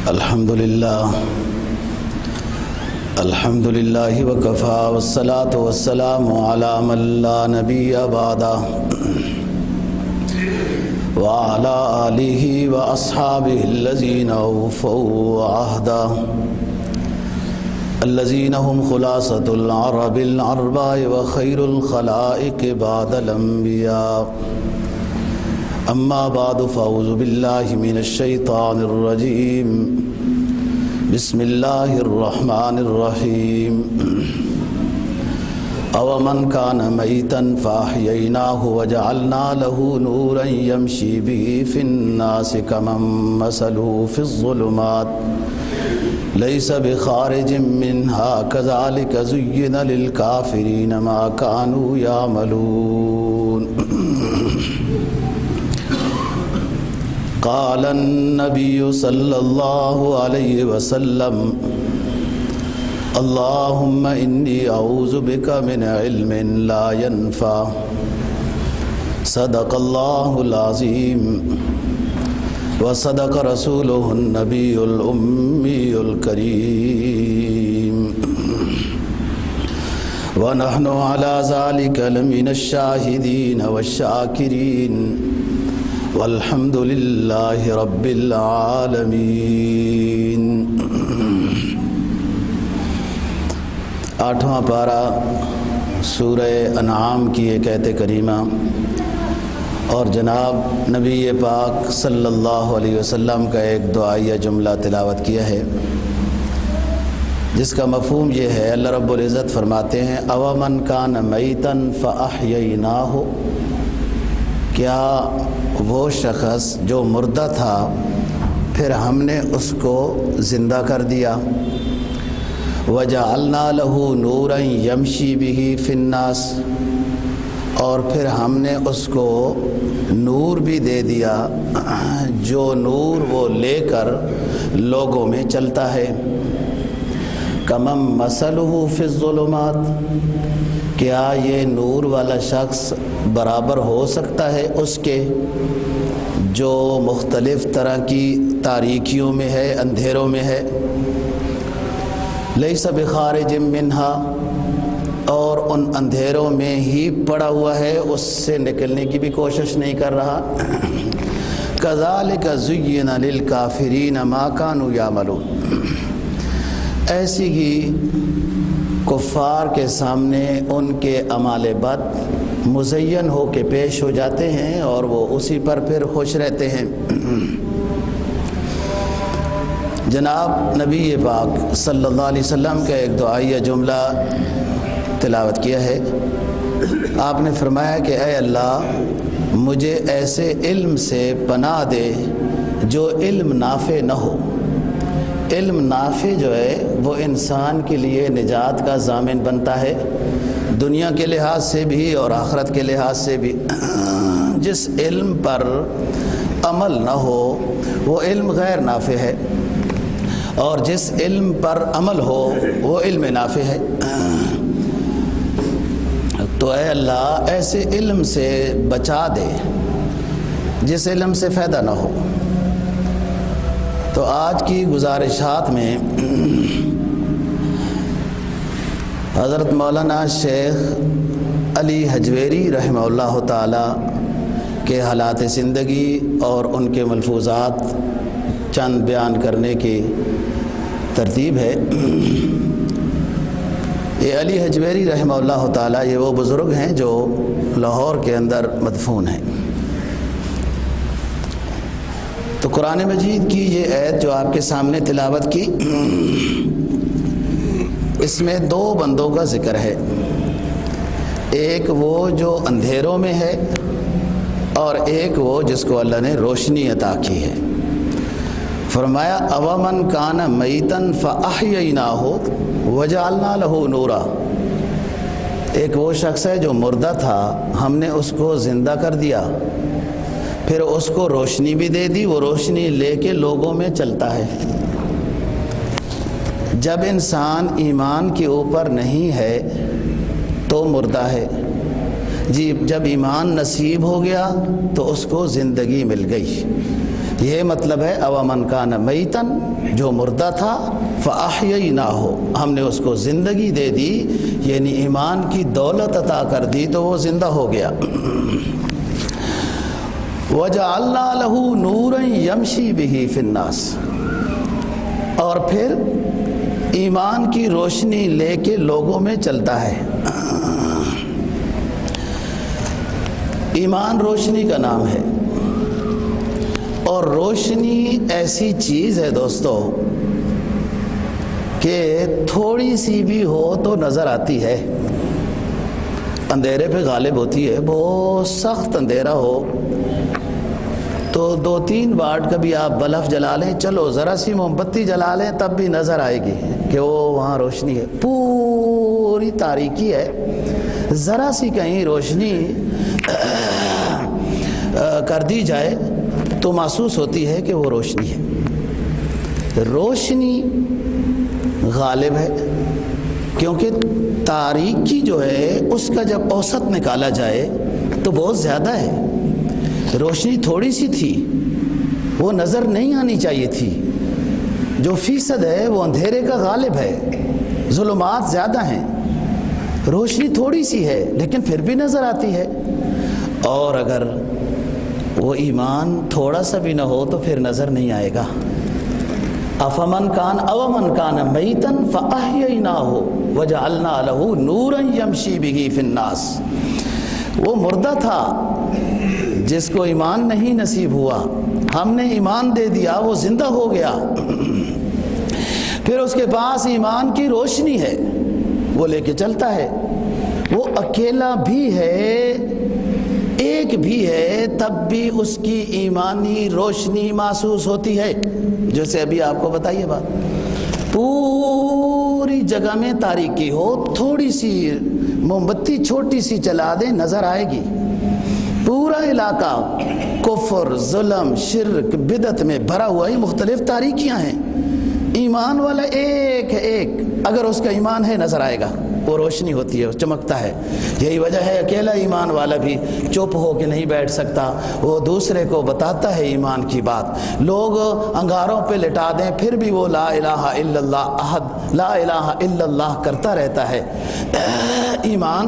الحمد للہ وکفا والصلاة والسلام علی من لا نبی بعدہ وعلی آلہ واصحابہ الذین اوفوا عہدہ الذین هم خلاصۃ العرب الارباء وخیر الخلائق بعد الانبیاء اما بعد فاعوذ باللہ من الشیطان الرجیم بسم اللہ الرحمن الرحیم اومن کان میتا فاحییناہ وجعلنا لہ نورا یمشی بہ فی الناس کمن مثلہ فی الظلمات لیس بخارج منہا کذالک زین للکافرین ما کانوا یعملون قال النبی صلی اللہ علیہ وسلم اللہم انی اعوذ بک من علم لا ينفع صدق اللہ العظیم وصدق رسولہ النبی الأمی الکریم ونحن على ذلك لمن الشاہدین والشاکرین والحمد للہ رب العالمین۔ 8واں پارہ سورہ انعام کی ایک آیت کریمہ اور جناب نبی پاک صلی اللہ علیہ وسلم کا ایک دعائیہ جملہ تلاوت کیا ہے، جس کا مفہوم یہ ہے، اللہ رب العزت فرماتے ہیں اومن کان میتا فاحییناہ، کیا وہ شخص جو مردہ تھا پھر ہم نے اس کو زندہ کر دیا، وجعلنا لہ نورا یمشی بہ فی الناس، اور پھر ہم نے اس کو نور بھی دے دیا جو نور وہ لے کر لوگوں میں چلتا ہے، کمن مثلہ فی الظلمات، کیا یہ نور والا شخص برابر ہو سکتا ہے اس کے جو مختلف طرح کی تاریکیوں میں ہے، اندھیروں میں ہے، لیس بخارج منہا، اور ان اندھیروں میں ہی پڑا ہوا ہے، اس سے نکلنے کی بھی کوشش نہیں کر رہا، کذالک زین للکافرین ما کانوا یعملون، ایسی ہی کفار کے سامنے ان کے اعمال بد مزین ہو کے پیش ہو جاتے ہیں اور وہ اسی پر پھر خوش رہتے ہیں۔ جناب نبی پاک صلی اللہ علیہ وسلم کا ایک دعائیہ جملہ تلاوت کیا ہے، آپ نے فرمایا کہ اے اللہ مجھے ایسے علم سے پناہ دے جو علم نافع نہ ہو۔ علم نافع جو ہے وہ انسان کے لیے نجات کا ضامن بنتا ہے، دنیا کے لحاظ سے بھی اور آخرت کے لحاظ سے بھی۔ جس علم پر عمل نہ ہو وہ علم غیر نافع ہے، اور جس علم پر عمل ہو وہ علم نافع ہے۔ تو اے اللہ ایسے علم سے بچا دے جس علم سے فائدہ نہ ہو۔ تو آج کی گزارشات میں حضرت مولانا شیخ علی حجویری رحمہ اللہ تعالی کے حالات زندگی اور ان کے ملفوظات چند بیان کرنے کی ترتیب ہے۔ یہ علی حجویری رحمہ اللہ تعالی یہ وہ بزرگ ہیں جو لاہور کے اندر مدفون ہیں۔ تو قرآن مجید کی یہ آیت جو آپ کے سامنے تلاوت کی، اس میں دو بندوں کا ذکر ہے، ایک وہ جو اندھیروں میں ہے اور ایک وہ جس کو اللہ نے روشنی عطا کی ہے۔ فرمایا اومن کان میتا فاحییناہ وجعلنا لہ نورا، ایک وہ شخص ہے جو مردہ تھا، ہم نے اس کو زندہ کر دیا، پھر اس کو روشنی بھی دے دی، وہ روشنی لے کے لوگوں میں چلتا ہے۔ جب انسان ایمان کے اوپر نہیں ہے تو مردہ ہے، جی جب ایمان نصیب ہو گیا تو اس کو زندگی مل گئی. یہ مطلب ہے اومن کان میتن، جو مردہ تھا فاحییناہ، ہم نے اس کو زندگی دے دی، یعنی ایمان کی دولت عطا کر دی تو وہ زندہ ہو گیا. وجعلنا لہ نورا یمشی بہ فی الناس، اور پھر ایمان کی روشنی لے کے لوگوں میں چلتا ہے. ایمان روشنی کا نام ہے، اور روشنی ایسی چیز ہے دوستو کہ تھوڑی سی بھی ہو تو نظر آتی ہے، اندھیرے پہ غالب ہوتی ہے. بہت سخت اندھیرا ہو تو 2-3 واٹ کا بھی آپ بلف جلا لیں، چلو ذرا سی موم بتی جلا لیں تب بھی نظر آئے گی کہ وہ وہاں روشنی ہے. پوری تاریکی ہے، ذرا سی کہیں روشنی کر دی جائے تو محسوس ہوتی ہے کہ وہ روشنی ہے. روشنی غالب ہے کیونکہ تاریکی جو ہے اس کا جب اوسط نکالا جائے تو بہت زیادہ ہے. روشنی تھوڑی سی تھی، وہ نظر نہیں آنی چاہیے تھی. جو فیصد ہے وہ اندھیرے کا غالب ہے، ظلمات زیادہ ہیں. روشنی تھوڑی سی ہے لیکن پھر بھی نظر آتی ہے. اور اگر وہ ایمان تھوڑا سا بھی نہ ہو تو پھر نظر نہیں آئے گا. افمن کان میتن فاحییناہ وجعلنا لہ نورا یمشی بہ فی الناس. وہ مردہ تھا جس کو ایمان نہیں نصیب ہوا، ہم نے ایمان دے دیا، وہ زندہ ہو گیا. پھر اس کے پاس ایمان کی روشنی ہے، وہ لے کے چلتا ہے. وہ اکیلا بھی ہے، ایک بھی ہے، تب بھی اس کی ایمانی روشنی محسوس ہوتی ہے. جیسے ابھی آپ کو بتائیے بات، پوری جگہ میں تاریکی ہو، تھوڑی سی موم بتی چھوٹی سی چلا دیں نظر آئے گی. پورا علاقہ کفر، ظلم، شرک، بدعت میں بھرا ہوا ہی مختلف تاریکیاں ہیں. ایمان والا ایک ہے، ایک اگر اس کا ایمان ہے نظر آئے گا، وہ روشنی ہوتی ہے، چمکتا ہے. یہی وجہ ہے اکیلا ایمان والا بھی چپ ہو کے نہیں بیٹھ سکتا، وہ دوسرے کو بتاتا ہے ایمان کی بات. لوگ انگاروں پہ لٹا دیں پھر بھی وہ لا الہ الا اللہ احد، لا الہ الا اللہ کرتا رہتا ہے. ایمان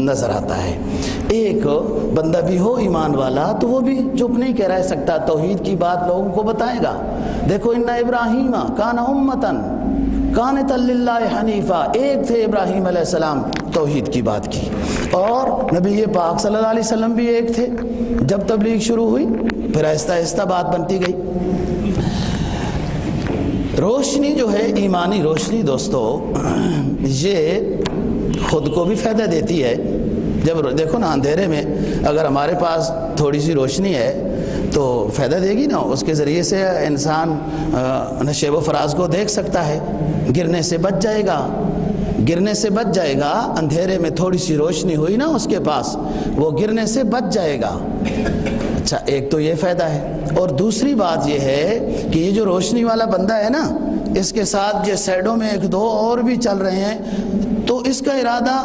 نظر آتا ہے. ایک بندہ بھی ہو ایمان والا تو وہ بھی چپ نہیں کہہ رہ سکتا، توحید کی بات لوگوں کو بتائے گا. دیکھو ان ابراہیم کان امتن قانتا للہ حنیفا، ایک تھے ابراہیم علیہ السلام، توحید کی بات کی. اور نبی پاک صلی اللہ علیہ وسلم بھی ایک تھے. جب تبلیغ شروع ہوئی پھر آہستہ آہستہ بات بنتی گئی. روشنی جو ہے ایمانی روشنی دوستو، یہ خود کو بھی فائدہ دیتی ہے. جب دیکھو نا اندھیرے میں اگر ہمارے پاس تھوڑی سی روشنی ہے تو فائدہ دے گی نا. اس کے ذریعے سے انسان نشیب و فراز کو دیکھ سکتا ہے، گرنے سے بچ جائے گا، گرنے سے بچ جائے گا. اندھیرے میں تھوڑی سی روشنی ہوئی نا اس کے پاس، وہ گرنے سے بچ جائے گا. اچھا، ایک تو یہ فائدہ ہے. اور دوسری بات یہ ہے کہ یہ جو روشنی والا بندہ ہے نا، اس کے ساتھ یہ سائڈوں میں 1-2 اور بھی چل رہے ہیں، تو اس کا ارادہ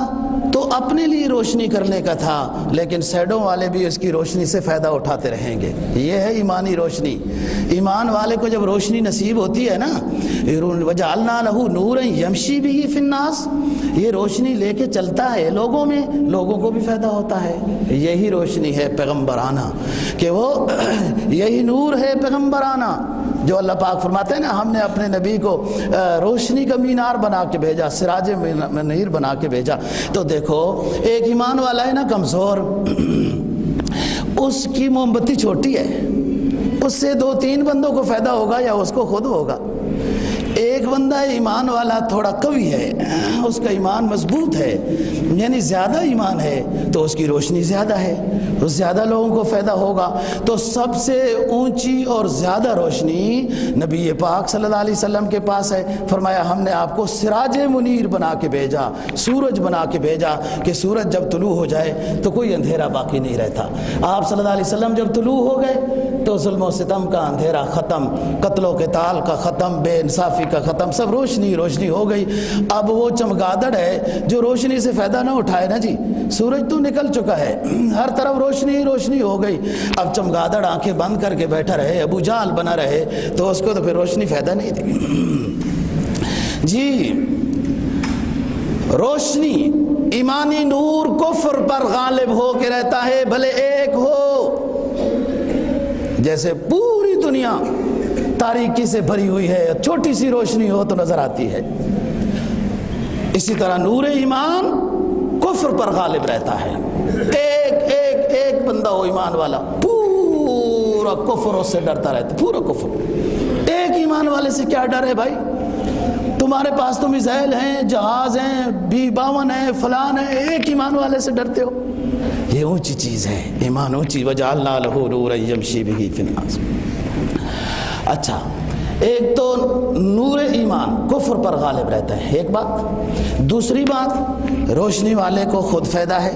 تو اپنے لیے روشنی کرنے کا تھا، لیکن سائڈوں والے بھی اس کی روشنی سے فائدہ اٹھاتے رہیں گے. یہ ہے ایمانی روشنی. ایمان والے کو جب روشنی نصیب ہوتی ہے نا، وجعلنا لہ نورا یمشی بہ فی الناس، یہ روشنی لے کے چلتا ہے لوگوں میں، لوگوں کو بھی فائدہ ہوتا ہے. یہی روشنی ہے پیغمبرانہ، کہ وہ یہی نور ہے پیغمبرانہ جو اللہ پاک فرماتے ہیں نا، ہم نے اپنے نبی کو روشنی کا مینار بنا کے بھیجا، سراج منیر بنا کے بھیجا. تو دیکھو ایک ایمان والا ہے نا کمزور، اس کی موم بتی چھوٹی ہے، اس سے 2-3 بندوں کو فائدہ ہوگا یا اس کو خود ہوگا. ایک بندہ ایمان والا تھوڑا قوی ہے، اس کا ایمان مضبوط ہے، یعنی زیادہ ایمان ہے تو اس کی روشنی زیادہ ہے، اس زیادہ لوگوں کو فائدہ ہوگا. تو سب سے اونچی اور زیادہ روشنی نبی پاک صلی اللہ علیہ وسلم کے پاس ہے. فرمایا ہم نے آپ کو سراج منیر بنا کے بھیجا، سورج بنا کے بھیجا کہ سورج جب طلوع ہو جائے تو کوئی اندھیرا باقی نہیں رہتا. آپ صلی اللہ علیہ وسلم جب طلوع ہو گئے تو ظلم و ستم کا اندھیرا ختم، قتل و قتال کا ختم، بے انصافی کا ختم، سب روشنی روشنی ہو گئی۔ اب وہ چمگادڑ ہے جو روشنی سے فائدہ نہ اٹھائے نا جی، سورج تو نکل چکا ہے، ہر طرف روشنی روشنی ہو گئی، اب چمگادڑ آنکھیں بند کر کے بیٹھا رہے، ابو جہل بنا رہے، تو اس کو تو پھر روشنی فائدہ نہیں دے گی جی۔ روشنی ایمانی نور کفر پر غالب ہو کے رہتا ہے، بھلے ایک ہو، جیسے پوری دنیا تاریکی سے بھری ہوئی ہے، چھوٹی سی روشنی ہو تو نظر آتی ہے، اسی طرح نور ایمان کفر پر غالب رہتا ہے۔ ایک ایک ایک بندہ ہو ایمان والا، پورا کفر اس سے ڈرتا رہتا، پورا کفر۔ ایک ایمان والے سے کیا ڈر ہے بھائی؟ تمہارے پاس تو میزائل ہیں، جہاز ہیں، B-52 ہیں، فلان ہیں، ایک ایمان والے سے ڈرتے ہو؟ یہ اونچی چیز ہے، ایمان اونچی۔ وَجَعَلْنَا لَهُ نُورًا يَمْشِي بِهِ فِي النَّاسِ۔ اچھا، ایک تو نور ایمان کفر پر غالب رہتا ہے، ایک بات۔ دوسری بات، روشنی والے کو خود فائدہ ہے۔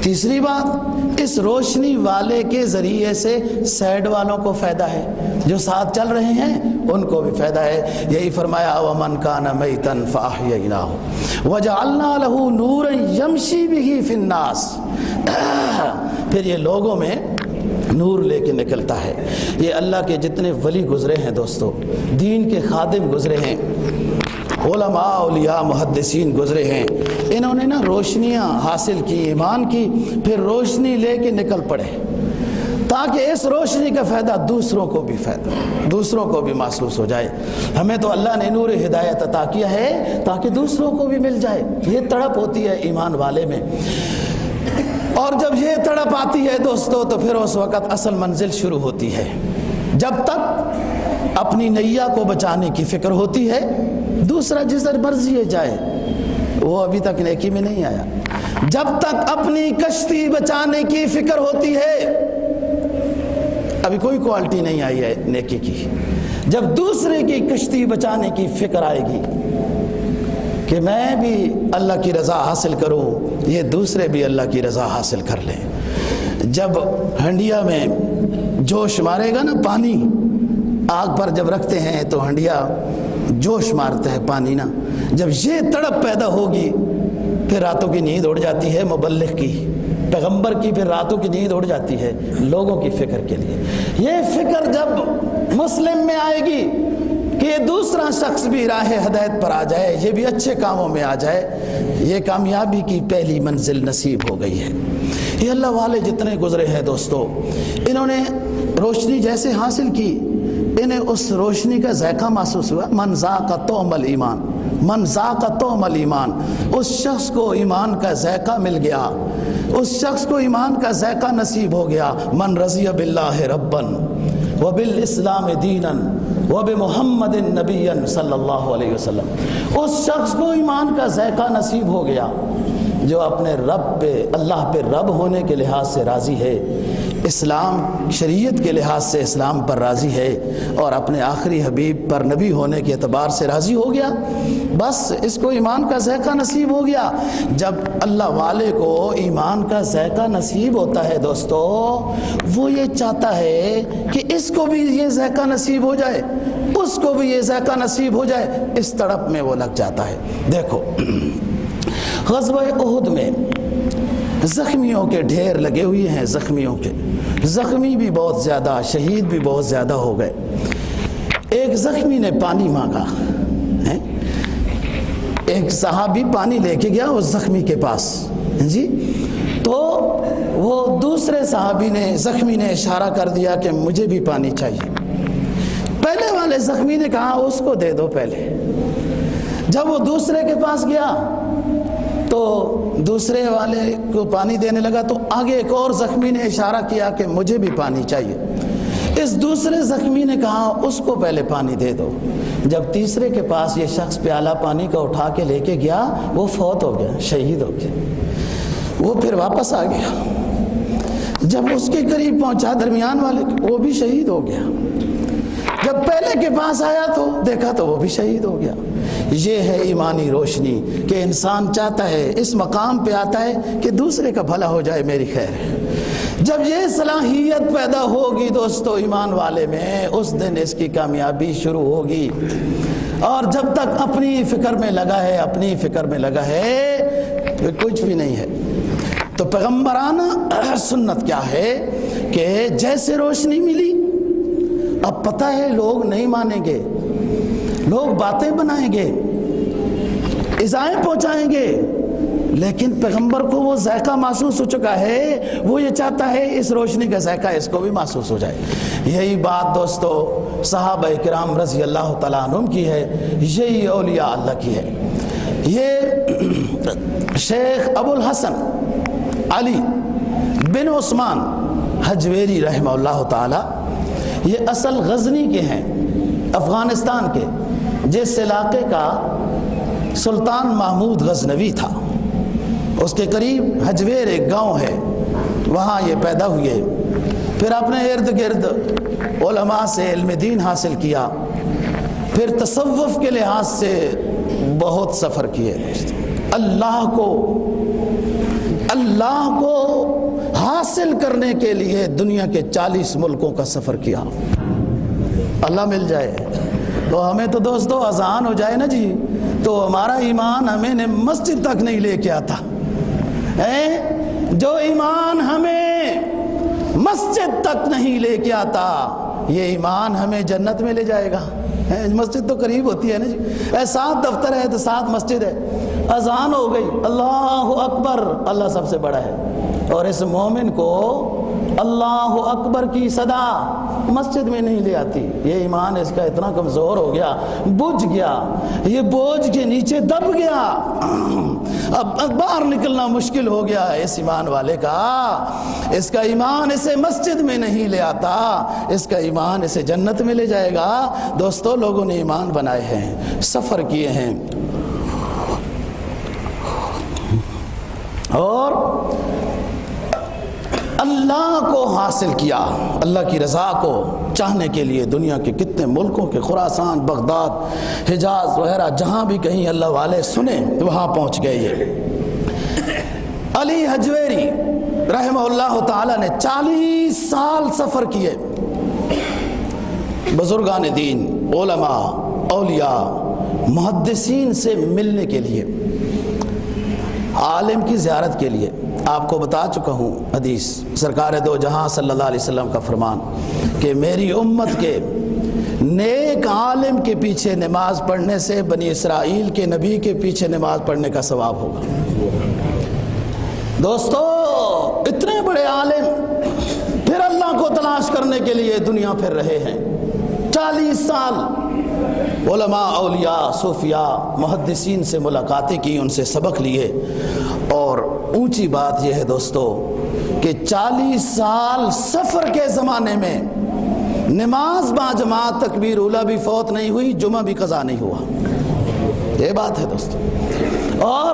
تیسری بات، اس روشنی والے کے ذریعے سے سائڈ والوں کو فائدہ ہے، جو ساتھ چل رہے ہیں ان کو بھی فائدہ ہے۔ یہی فرمایا وَمَنْ كَانَ مَيْتًا فَأَحْيَيْنَاهُ وَجَعَلْنَا لَهُ نُورًا يَمْشِي بِهِ فِي النَّاسِ۔ پھر یہ لوگوں میں نور لے کے نکلتا ہے۔ یہ اللہ کے جتنے ولی گزرے ہیں دوستو، دین کے خادم گزرے ہیں، علماء، اولیاء، محدثین گزرے ہیں، انہوں نے نا روشنیاں حاصل کی، ایمان کی، پھر روشنی لے کے نکل پڑے تاکہ اس روشنی کا فائدہ دوسروں کو بھی دوسروں کو بھی محسوس ہو جائے۔ ہمیں تو اللہ نے نور ہدایت عطا کیا ہے تاکہ دوسروں کو بھی مل جائے۔ یہ تڑپ ہوتی ہے ایمان والے میں، اور جب یہ تڑپ آتی ہے دوستو تو پھر اس وقت اصل منزل شروع ہوتی ہے۔ جب تک اپنی نیا کو بچانے کی فکر ہوتی ہے، دوسرا جس طرح مرضی جائے، وہ ابھی تک نیکی میں نہیں آیا۔ جب تک اپنی کشتی بچانے کی فکر ہوتی ہے، ابھی کوئی کوالٹی نہیں آئی ہے نیکی کی۔ جب دوسرے کی کشتی بچانے کی فکر آئے گی کہ میں بھی اللہ کی رضا حاصل کروں، یہ دوسرے بھی اللہ کی رضا حاصل کر لیں۔ جب ہنڈیا میں جوش مارے گا نا پانی، آگ پر جب رکھتے ہیں تو ہنڈیا جوش مارتا ہے پانی نا، جب یہ تڑپ پیدا ہوگی پھر راتوں کی نیند اڑ جاتی ہے مبلغ کی، پیغمبر کی، پھر راتوں کی نیند اڑ جاتی ہے لوگوں کی فکر کے لیے۔ یہ فکر جب مسلم میں آئے گی کہ دوسرا شخص بھی راہ ہدایت پر آ جائے، یہ بھی اچھے کاموں میں آ جائے، یہ کامیابی کی پہلی منزل نصیب ہو گئی ہے۔ یہ اللہ والے جتنے گزرے ہیں دوستو، انہوں نے روشنی جیسے حاصل کی، انہیں اس روشنی کا ذائقہ محسوس ہوا۔ من ذاق طعم الایمان، من ذاق طعم الایمان، اس شخص کو ایمان کا ذائقہ مل گیا، اس شخص کو ایمان کا ذائقہ نصیب ہو گیا۔ من رضی باللہ ربا وبالاسلام دینا وبمحمد نبی صلی اللہ علیہ وسلم، اس شخص کو ایمان کا ذائقہ نصیب ہو گیا جو اپنے رب پہ، اللہ پہ رب ہونے کے لحاظ سے راضی ہے، اسلام شریعت کے لحاظ سے اسلام پر راضی ہے، اور اپنے آخری حبیب پر نبی ہونے کے اعتبار سے راضی ہو گیا۔ بس اس کو ایمان کا ذائقہ نصیب ہو گیا۔ جب اللہ والے کو ایمان کا ذائقہ نصیب ہوتا ہے دوستو، وہ یہ چاہتا ہے کہ اس کو بھی یہ ذائقہ نصیب ہو جائے، اس کو بھی یہ ذائقہ نصیب ہو جائے، اس تڑپ میں وہ لگ جاتا ہے۔ دیکھو غزوہ احد میں زخمیوں کے ڈھیر لگے ہوئے ہیں، زخمیوں کے، زخمی بھی بہت زیادہ، شہید بھی بہت زیادہ ہو گئے۔ ایک زخمی نے پانی مانگا، ایک صحابی پانی لے کے گیا اس زخمی کے پاس جی، تو وہ دوسرے صحابی نے، زخمی نے اشارہ کر دیا کہ مجھے بھی پانی چاہیے۔ پہلے والے زخمی نے کہا اس کو دے دو پہلے۔ جب وہ دوسرے کے پاس گیا تو دوسرے والے کو پانی دینے لگا، تو آگے ایک اور زخمی نے اشارہ کیا کہ مجھے بھی پانی چاہیے۔ اس دوسرے زخمی نے کہا اس کو پہلے پانی دے دو۔ جب تیسرے کے پاس یہ شخص پیالہ پانی کا اٹھا کے لے کے گیا، وہ فوت ہو گیا، شہید ہو گیا۔ وہ پھر واپس آ گیا، جب اس کے قریب پہنچا درمیان والے، وہ بھی شہید ہو گیا۔ جب پہلے کے پاس آیا تو دیکھا تو وہ بھی شہید ہو گیا۔ یہ ہے ایمانی روشنی کہ انسان چاہتا ہے، اس مقام پہ آتا ہے کہ دوسرے کا بھلا ہو جائے، میری خیر ہے۔ جب یہ صلاحیت پیدا ہوگی دوستو ایمان والے میں، اس دن اس کی کامیابی شروع ہوگی۔ اور جب تک اپنی فکر میں لگا ہے، اپنی فکر میں لگا ہے، تو کچھ بھی نہیں ہے۔ تو پیغمبرانہ سنت کیا ہے کہ جیسے روشنی ملی، اب پتہ ہے لوگ نہیں مانیں گے، لوگ باتیں بنائیں گے، ایذائیں پہنچائیں گے، لیکن پیغمبر کو وہ ذائقہ محسوس ہو چکا ہے، وہ یہ چاہتا ہے اس روشنی کا ذائقہ اس کو بھی محسوس ہو جائے۔ یہی بات دوستو صحابہ کرام رضی اللہ تعالیٰ عنہم کی ہے، یہی اولیاء اللہ کی ہے۔ یہ شیخ ابو الحسن علی بن عثمان حجویری رحمہ اللہ تعالیٰ، یہ اصل غزنی کے ہیں، افغانستان کے، جس علاقے کا سلطان محمود غزنوی تھا، اس کے قریب حجویر ایک گاؤں ہے، وہاں یہ پیدا ہوئے۔ پھر اپنے ارد گرد علماء سے علم دین حاصل کیا، پھر تصوف کے لحاظ سے بہت سفر کیے، اللہ کو حاصل کرنے کے لیے دنیا کے 40 ملکوں کا سفر کیا۔ اللہ مل جائے تو ہمیں تو دوستو اذان ہو جائے نا جی تو ہمارا ایمان ہمیں مسجد تک نہیں لے کے آتا ہے، جو ایمان ہمیں مسجد تک نہیں لے کے آتا، یہ ایمان ہمیں جنت میں لے جائے گا۔ مسجد تو قریب ہوتی ہے نا جی، 7 دفتر ہے تو 7 مسجد ہے، اذان ہو گئی، اللہ اکبر، اللہ سب سے بڑا ہے، اور اس مومن کو اللہ اکبر کی صدا مسجد میں نہیں لے آتی۔ یہ ایمان اس کا اتنا کمزور ہو گیا، بجھ گیا، یہ بوجھ کے نیچے دب گیا، اب باہر نکلنا مشکل ہو گیا اس ایمان والے کا۔ اس کا ایمان اسے مسجد میں نہیں لے آتا، اس کا ایمان اسے جنت میں لے جائے گا۔ دوستو لوگوں نے ایمان بنائے ہیں، سفر کیے ہیں، اور اللہ کو حاصل کیا، اللہ کی رضا کو چاہنے کے لیے دنیا کے کتنے ملکوں کے، خراسان، بغداد، حجاز وغیرہ، جہاں بھی کہیں اللہ والے سنے وہاں پہنچ گئے۔ یہ علی حجویری رحمہ اللہ تعالی نے 40 سال سفر کیے، بزرگان دین، علماء، اولیاء، محدثین سے ملنے کے لیے، عالم کی زیارت کے لیے۔ آپ کو بتا چکا ہوں حدیث سرکار دو جہاں صلی اللہ علیہ وسلم کا فرمان کہ میری امت کے نیک عالم کے پیچھے نماز پڑھنے سے بنی اسرائیل کے نبی کے پیچھے نماز پڑھنے کا ثواب ہوگا۔ دوستو اتنے بڑے عالم پھر اللہ کو تلاش کرنے کے لیے دنیا پھر رہے ہیں، 40 سال علماء، اولیاء، صوفیاء، محدثین سے ملاقاتیں کی، ان سے سبق لیے۔ اور اونچی بات یہ ہے دوستو کہ 40 سال سفر کے زمانے میں نماز با جماعت تکبیر اولیٰ بھی فوت نہیں ہوئی، جمعہ بھی قضا نہیں ہوا، یہ بات ہے دوستو۔ اور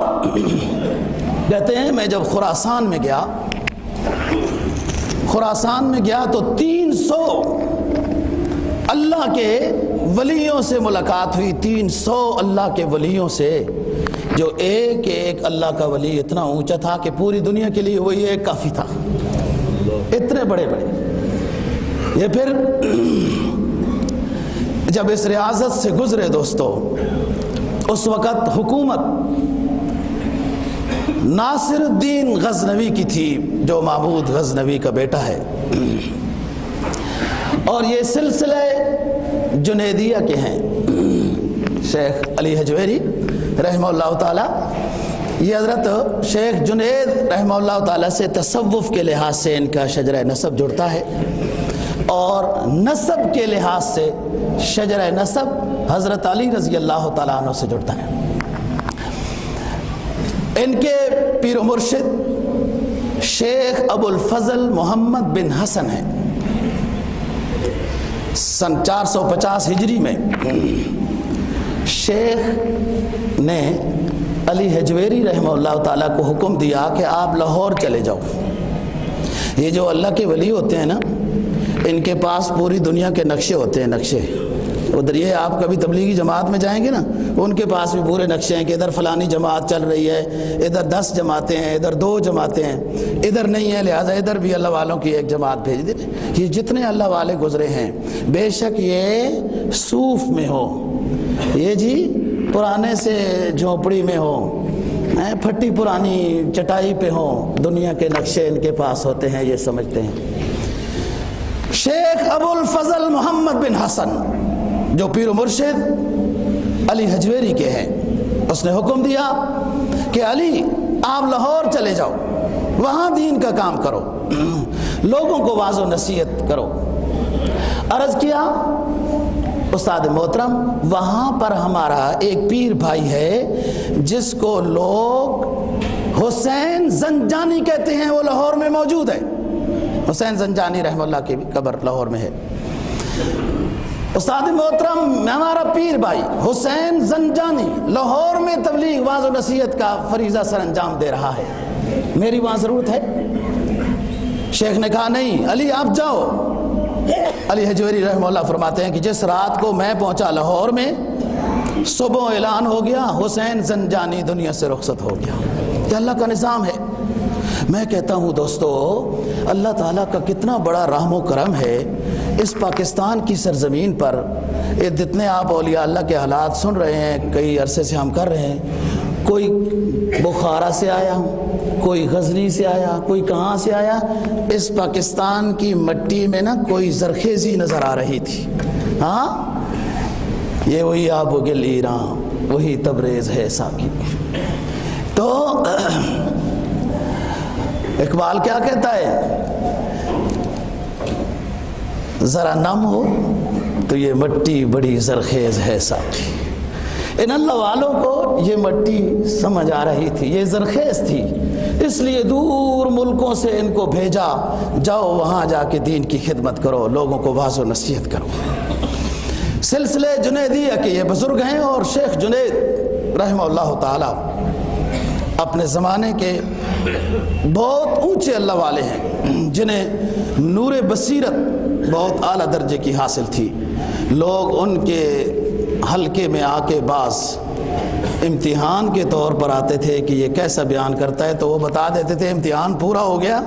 کہتے ہیں میں جب خراسان میں گیا تو 300 اللہ کے ولیوں سے ملاقات ہوئی، 300 اللہ کے ولیوں سے، جو ایک ایک اللہ کا ولی اتنا اونچا تھا کہ پوری دنیا کے لیے وہی ایک کافی تھا، اتنے بڑے بڑے۔ یہ پھر جب اس ریاضت سے گزرے دوستو، اس وقت حکومت ناصر الدین غزنوی کی تھی، جو محمود غزنوی کا بیٹا ہے، اور یہ سلسلے جنیدیہ کے ہیں۔ شیخ علی حجویری رحمہ اللہ تعالی، یہ حضرت شیخ جنید رحمہ اللہ تعالی سے تصوف کے لحاظ سے ان کا شجرہ نسب جڑتا ہے، اور نسب کے لحاظ سے شجرہ نسب حضرت علی رضی اللہ تعالیٰ عنہ سے جڑتا ہے۔ ان کے پیر و مرشد شیخ ابو الفضل محمد بن حسن ہیں۔ سن 450 ہجری میں شیخ نے علی حجویری رحمہ اللہ تعالیٰ کو حکم دیا کہ آپ لاہور چلے جاؤ۔ یہ جو اللہ کے ولی ہوتے ہیں نا، ان کے پاس پوری دنیا کے نقشے ہوتے ہیں، نقشے۔ ادھر یہ آپ کبھی تبلیغی جماعت میں جائیں گے نا، ان کے پاس بھی پورے نقشے ہیں کہ ادھر فلانی جماعت چل رہی ہے، ادھر 10 جماعتیں ہیں، ادھر 2 جماعتیں ہیں، ادھر نہیں ہے، لہٰذا ادھر بھی اللہ والوں کی ایک جماعت بھیج دیں۔ یہ جتنے اللہ والے گزرے ہیں، بے شک یہ صوف میں ہو یہ جی پرانے سے جھونپڑی میں ہو، پھٹی پرانی چٹائی پہ ہوں، دنیا کے نقشے ان کے پاس ہوتے ہیں، یہ سمجھتے ہیں۔ شیخ ابو الفضل محمد بن حسن جو پیر و مرشد علی حجویری کے ہیں، اس نے حکم دیا کہ علی آپ لاہور چلے جاؤ، وہاں دین کا کام کرو، لوگوں کو واعظ و نصیحت کرو۔ عرض کیا استاد محترم وہاں پر ہمارا ایک پیر بھائی ہے جس کو لوگ حسین زنجانی کہتے ہیں، وہ لاہور میں موجود ہے۔ حسین زنجانی رحمہ اللہ کی قبر لاہور میں ہے۔ استاد محترم ہمارا پیر بھائی حسین زنجانی لاہور میں تبلیغ واعظ و نصیحت کا فریضہ سر انجام دے رہا ہے، میری وہاں ضرورت ہے؟ شیخ نے کہا نہیں علی آپ جاؤ۔ علی حجویری رحمہ اللہ فرماتے ہیں کہ جس رات کو میں پہنچا لاہور میں، صبح اعلان ہو گیا حسین زنجانی دنیا سے رخصت ہو گیا۔ یہ اللہ کا نظام ہے۔ میں کہتا ہوں دوستو اللہ تعالیٰ کا کتنا بڑا رحم و کرم ہے اس پاکستان کی سرزمین پر۔ جتنے آپ اولیاء اللہ کے حالات سن رہے ہیں، کئی عرصے سے ہم کر رہے ہیں، کوئی بخارا سے آیا، کوئی غزنی سے آیا، کوئی کہاں سے آیا، اس پاکستان کی مٹی میں نا کوئی زرخیزی نظر آ رہی تھی۔ ہاں یہ وہی آب و گل ایران، وہی تبریز ہے ساکی۔ تو اقبال کیا کہتا ہے؟ ذرا نم ہو تو یہ مٹی بڑی زرخیز ہے ساکی۔ ان اللہ والوں کو یہ مٹی سمجھ آ رہی تھی، یہ زرخیز تھی، اس لیے دور ملکوں سے ان کو بھیجا، جاؤ وہاں جا کے دین کی خدمت کرو، لوگوں کو واعظ و نصیحت کرو۔ سلسلے جنیدیہ کے یہ بزرگ ہیں، اور شیخ جنید رحمہ اللہ تعالی اپنے زمانے کے بہت اونچے اللہ والے ہیں جنہیں نور بصیرت بہت اعلیٰ درجے کی حاصل تھی۔ لوگ ان کے حلقے میں آ کے بعض امتحان کے طور پر آتے تھے کہ یہ کیسا بیان کرتا ہے، تو وہ بتا دیتے تھے امتحان پورا ہو گیا،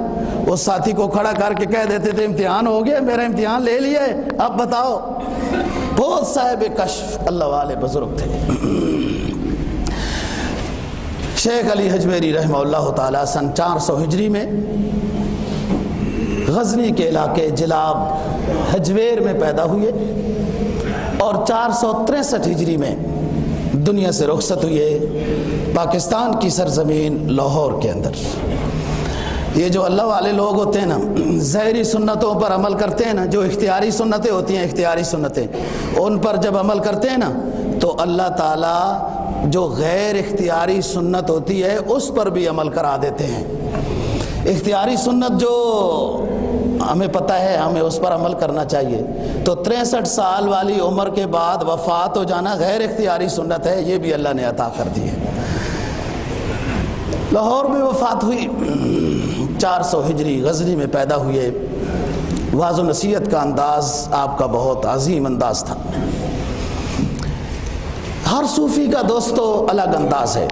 اس ساتھی کو کھڑا کر کے کہہ دیتے تھے امتحان ہو گیا، میرا امتحان لے لیے، اب بتاؤ۔ بہت صاحب کشف اللہ والے بزرگ تھے۔ شیخ علی حجویری رحمہ اللہ تعالی سن 400 ہجری میں غزنی کے علاقے جلاب حجویر میں پیدا ہوئے، اور 463 ہجری میں دنیا سے رخصت ہوئے پاکستان کی سرزمین لاہور کے اندر۔ یہ جو اللہ والے لوگ ہوتے ہیں نا، ظاہری سنتوں پر عمل کرتے ہیں نا، جو اختیاری سنتیں ہوتی ہیں، اختیاری سنتیں، ان پر جب عمل کرتے ہیں نا تو اللہ تعالیٰ جو غیر اختیاری سنت ہوتی ہے اس پر بھی عمل کرا دیتے ہیں۔ اختیاری سنت جو ہمیں پتہ ہے ہمیں اس پر عمل کرنا چاہیے، تو 63 سال والی عمر کے بعد وفات ہو جانا غیر اختیاری سنت ہے، یہ بھی اللہ نے عطا کر دی ہے۔ لاہور میں وفات ہوئی، 400 ہجری غزنی میں پیدا ہوئے۔ واعظ و نصیحت کا انداز آپ کا بہت عظیم انداز تھا۔ ہر صوفی کا دوستو الگ انداز ہے۔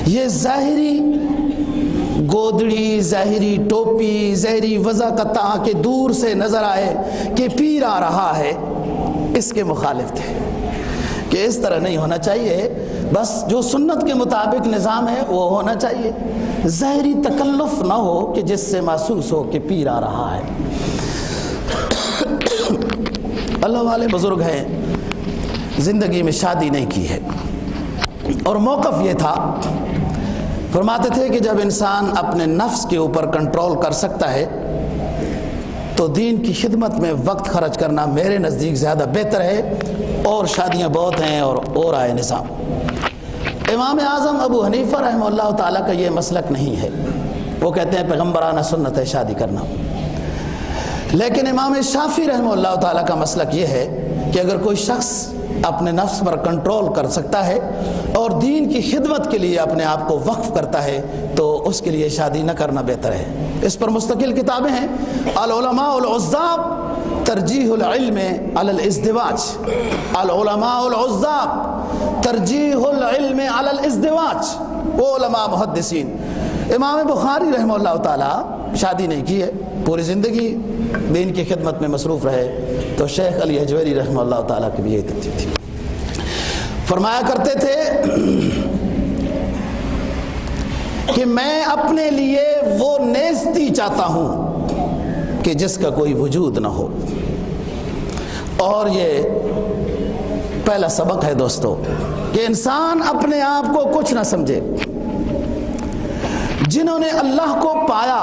یہ ظاہری گودڑی، ظاہری ٹوپی، ظاہری وضاقت کہ دور سے نظر آئے کہ پیر آ رہا ہے، اس کے مخالف تھے کہ اس طرح نہیں ہونا چاہیے، بس جو سنت کے مطابق نظام ہے وہ ہونا چاہیے، ظاہری تکلف نہ ہو کہ جس سے محسوس ہو کہ پیر آ رہا ہے۔ اللہ والے بزرگ ہیں، زندگی میں شادی نہیں کی ہے، اور موقف یہ تھا، فرماتے تھے کہ جب انسان اپنے نفس کے اوپر کنٹرول کر سکتا ہے تو دین کی خدمت میں وقت خرچ کرنا میرے نزدیک زیادہ بہتر ہے، اور شادیاں بہت ہیں اور آئے نظام۔ امام اعظم ابو حنیفہ رحمہ اللہ تعالیٰ کا یہ مسلک نہیں ہے، وہ کہتے ہیں پیغمبرانہ سنت ہے شادی کرنا، لیکن امام شافعی رحمہ اللہ تعالیٰ کا مسلک یہ ہے کہ اگر کوئی شخص اپنے نفس پر کنٹرول کر سکتا ہے اور دین کی خدمت کے لیے اپنے آپ کو وقف کرتا ہے تو اس کے لیے شادی نہ کرنا بہتر ہے۔ اس پر مستقل کتابیں ہیں، العلماء العزاب ترجیح العلم علی الازدواج، العلماء العزاب ترجیح العلم علی الازدواج، وہ علماء محدثین۔ امام بخاری رحمہ اللہ تعالی شادی نہیں کی ہے، پوری زندگی دین کی خدمت میں مصروف رہے، تو شیخ علی حجویری رحمہ اللہ تعالیٰ کی بھی یہی ترتیب تھی۔ فرمایا کرتے تھے کہ میں اپنے لیے وہ نیستی چاہتا ہوں کہ جس کا کوئی وجود نہ ہو. اور یہ پہلا سبق ہے دوستو کہ انسان اپنے آپ کو کچھ نہ سمجھے. جنہوں نے اللہ کو پایا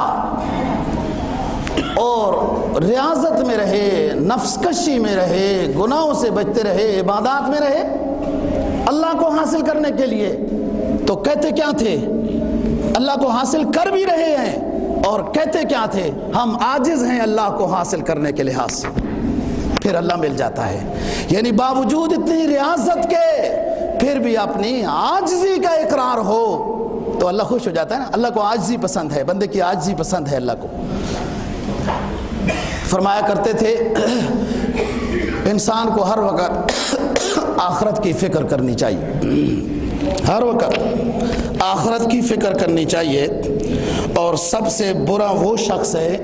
اور ریاضت میں رہے، نفس کشی میں رہے، گناہوں سے بچتے رہے، عبادات میں رہے اللہ کو حاصل کرنے کے لیے، تو کہتے کیا تھے؟ اللہ کو حاصل کر بھی رہے ہیں اور کہتے کیا تھے؟ ہم عاجز ہیں اللہ کو حاصل کرنے کے لحاظ سے. پھر اللہ مل جاتا ہے. یعنی باوجود اتنی ریاضت کے پھر بھی اپنی عاجزی کا اقرار ہو تو اللہ خوش ہو جاتا ہے نا. اللہ کو عاجزی پسند ہے، بندے کی عاجزی پسند ہے اللہ کو. فرمایا کرتے تھے انسان کو ہر وقت آخرت کی فکر کرنی چاہیے، ہر وقت آخرت کی فکر کرنی چاہیے. اور سب سے برا وہ شخص ہے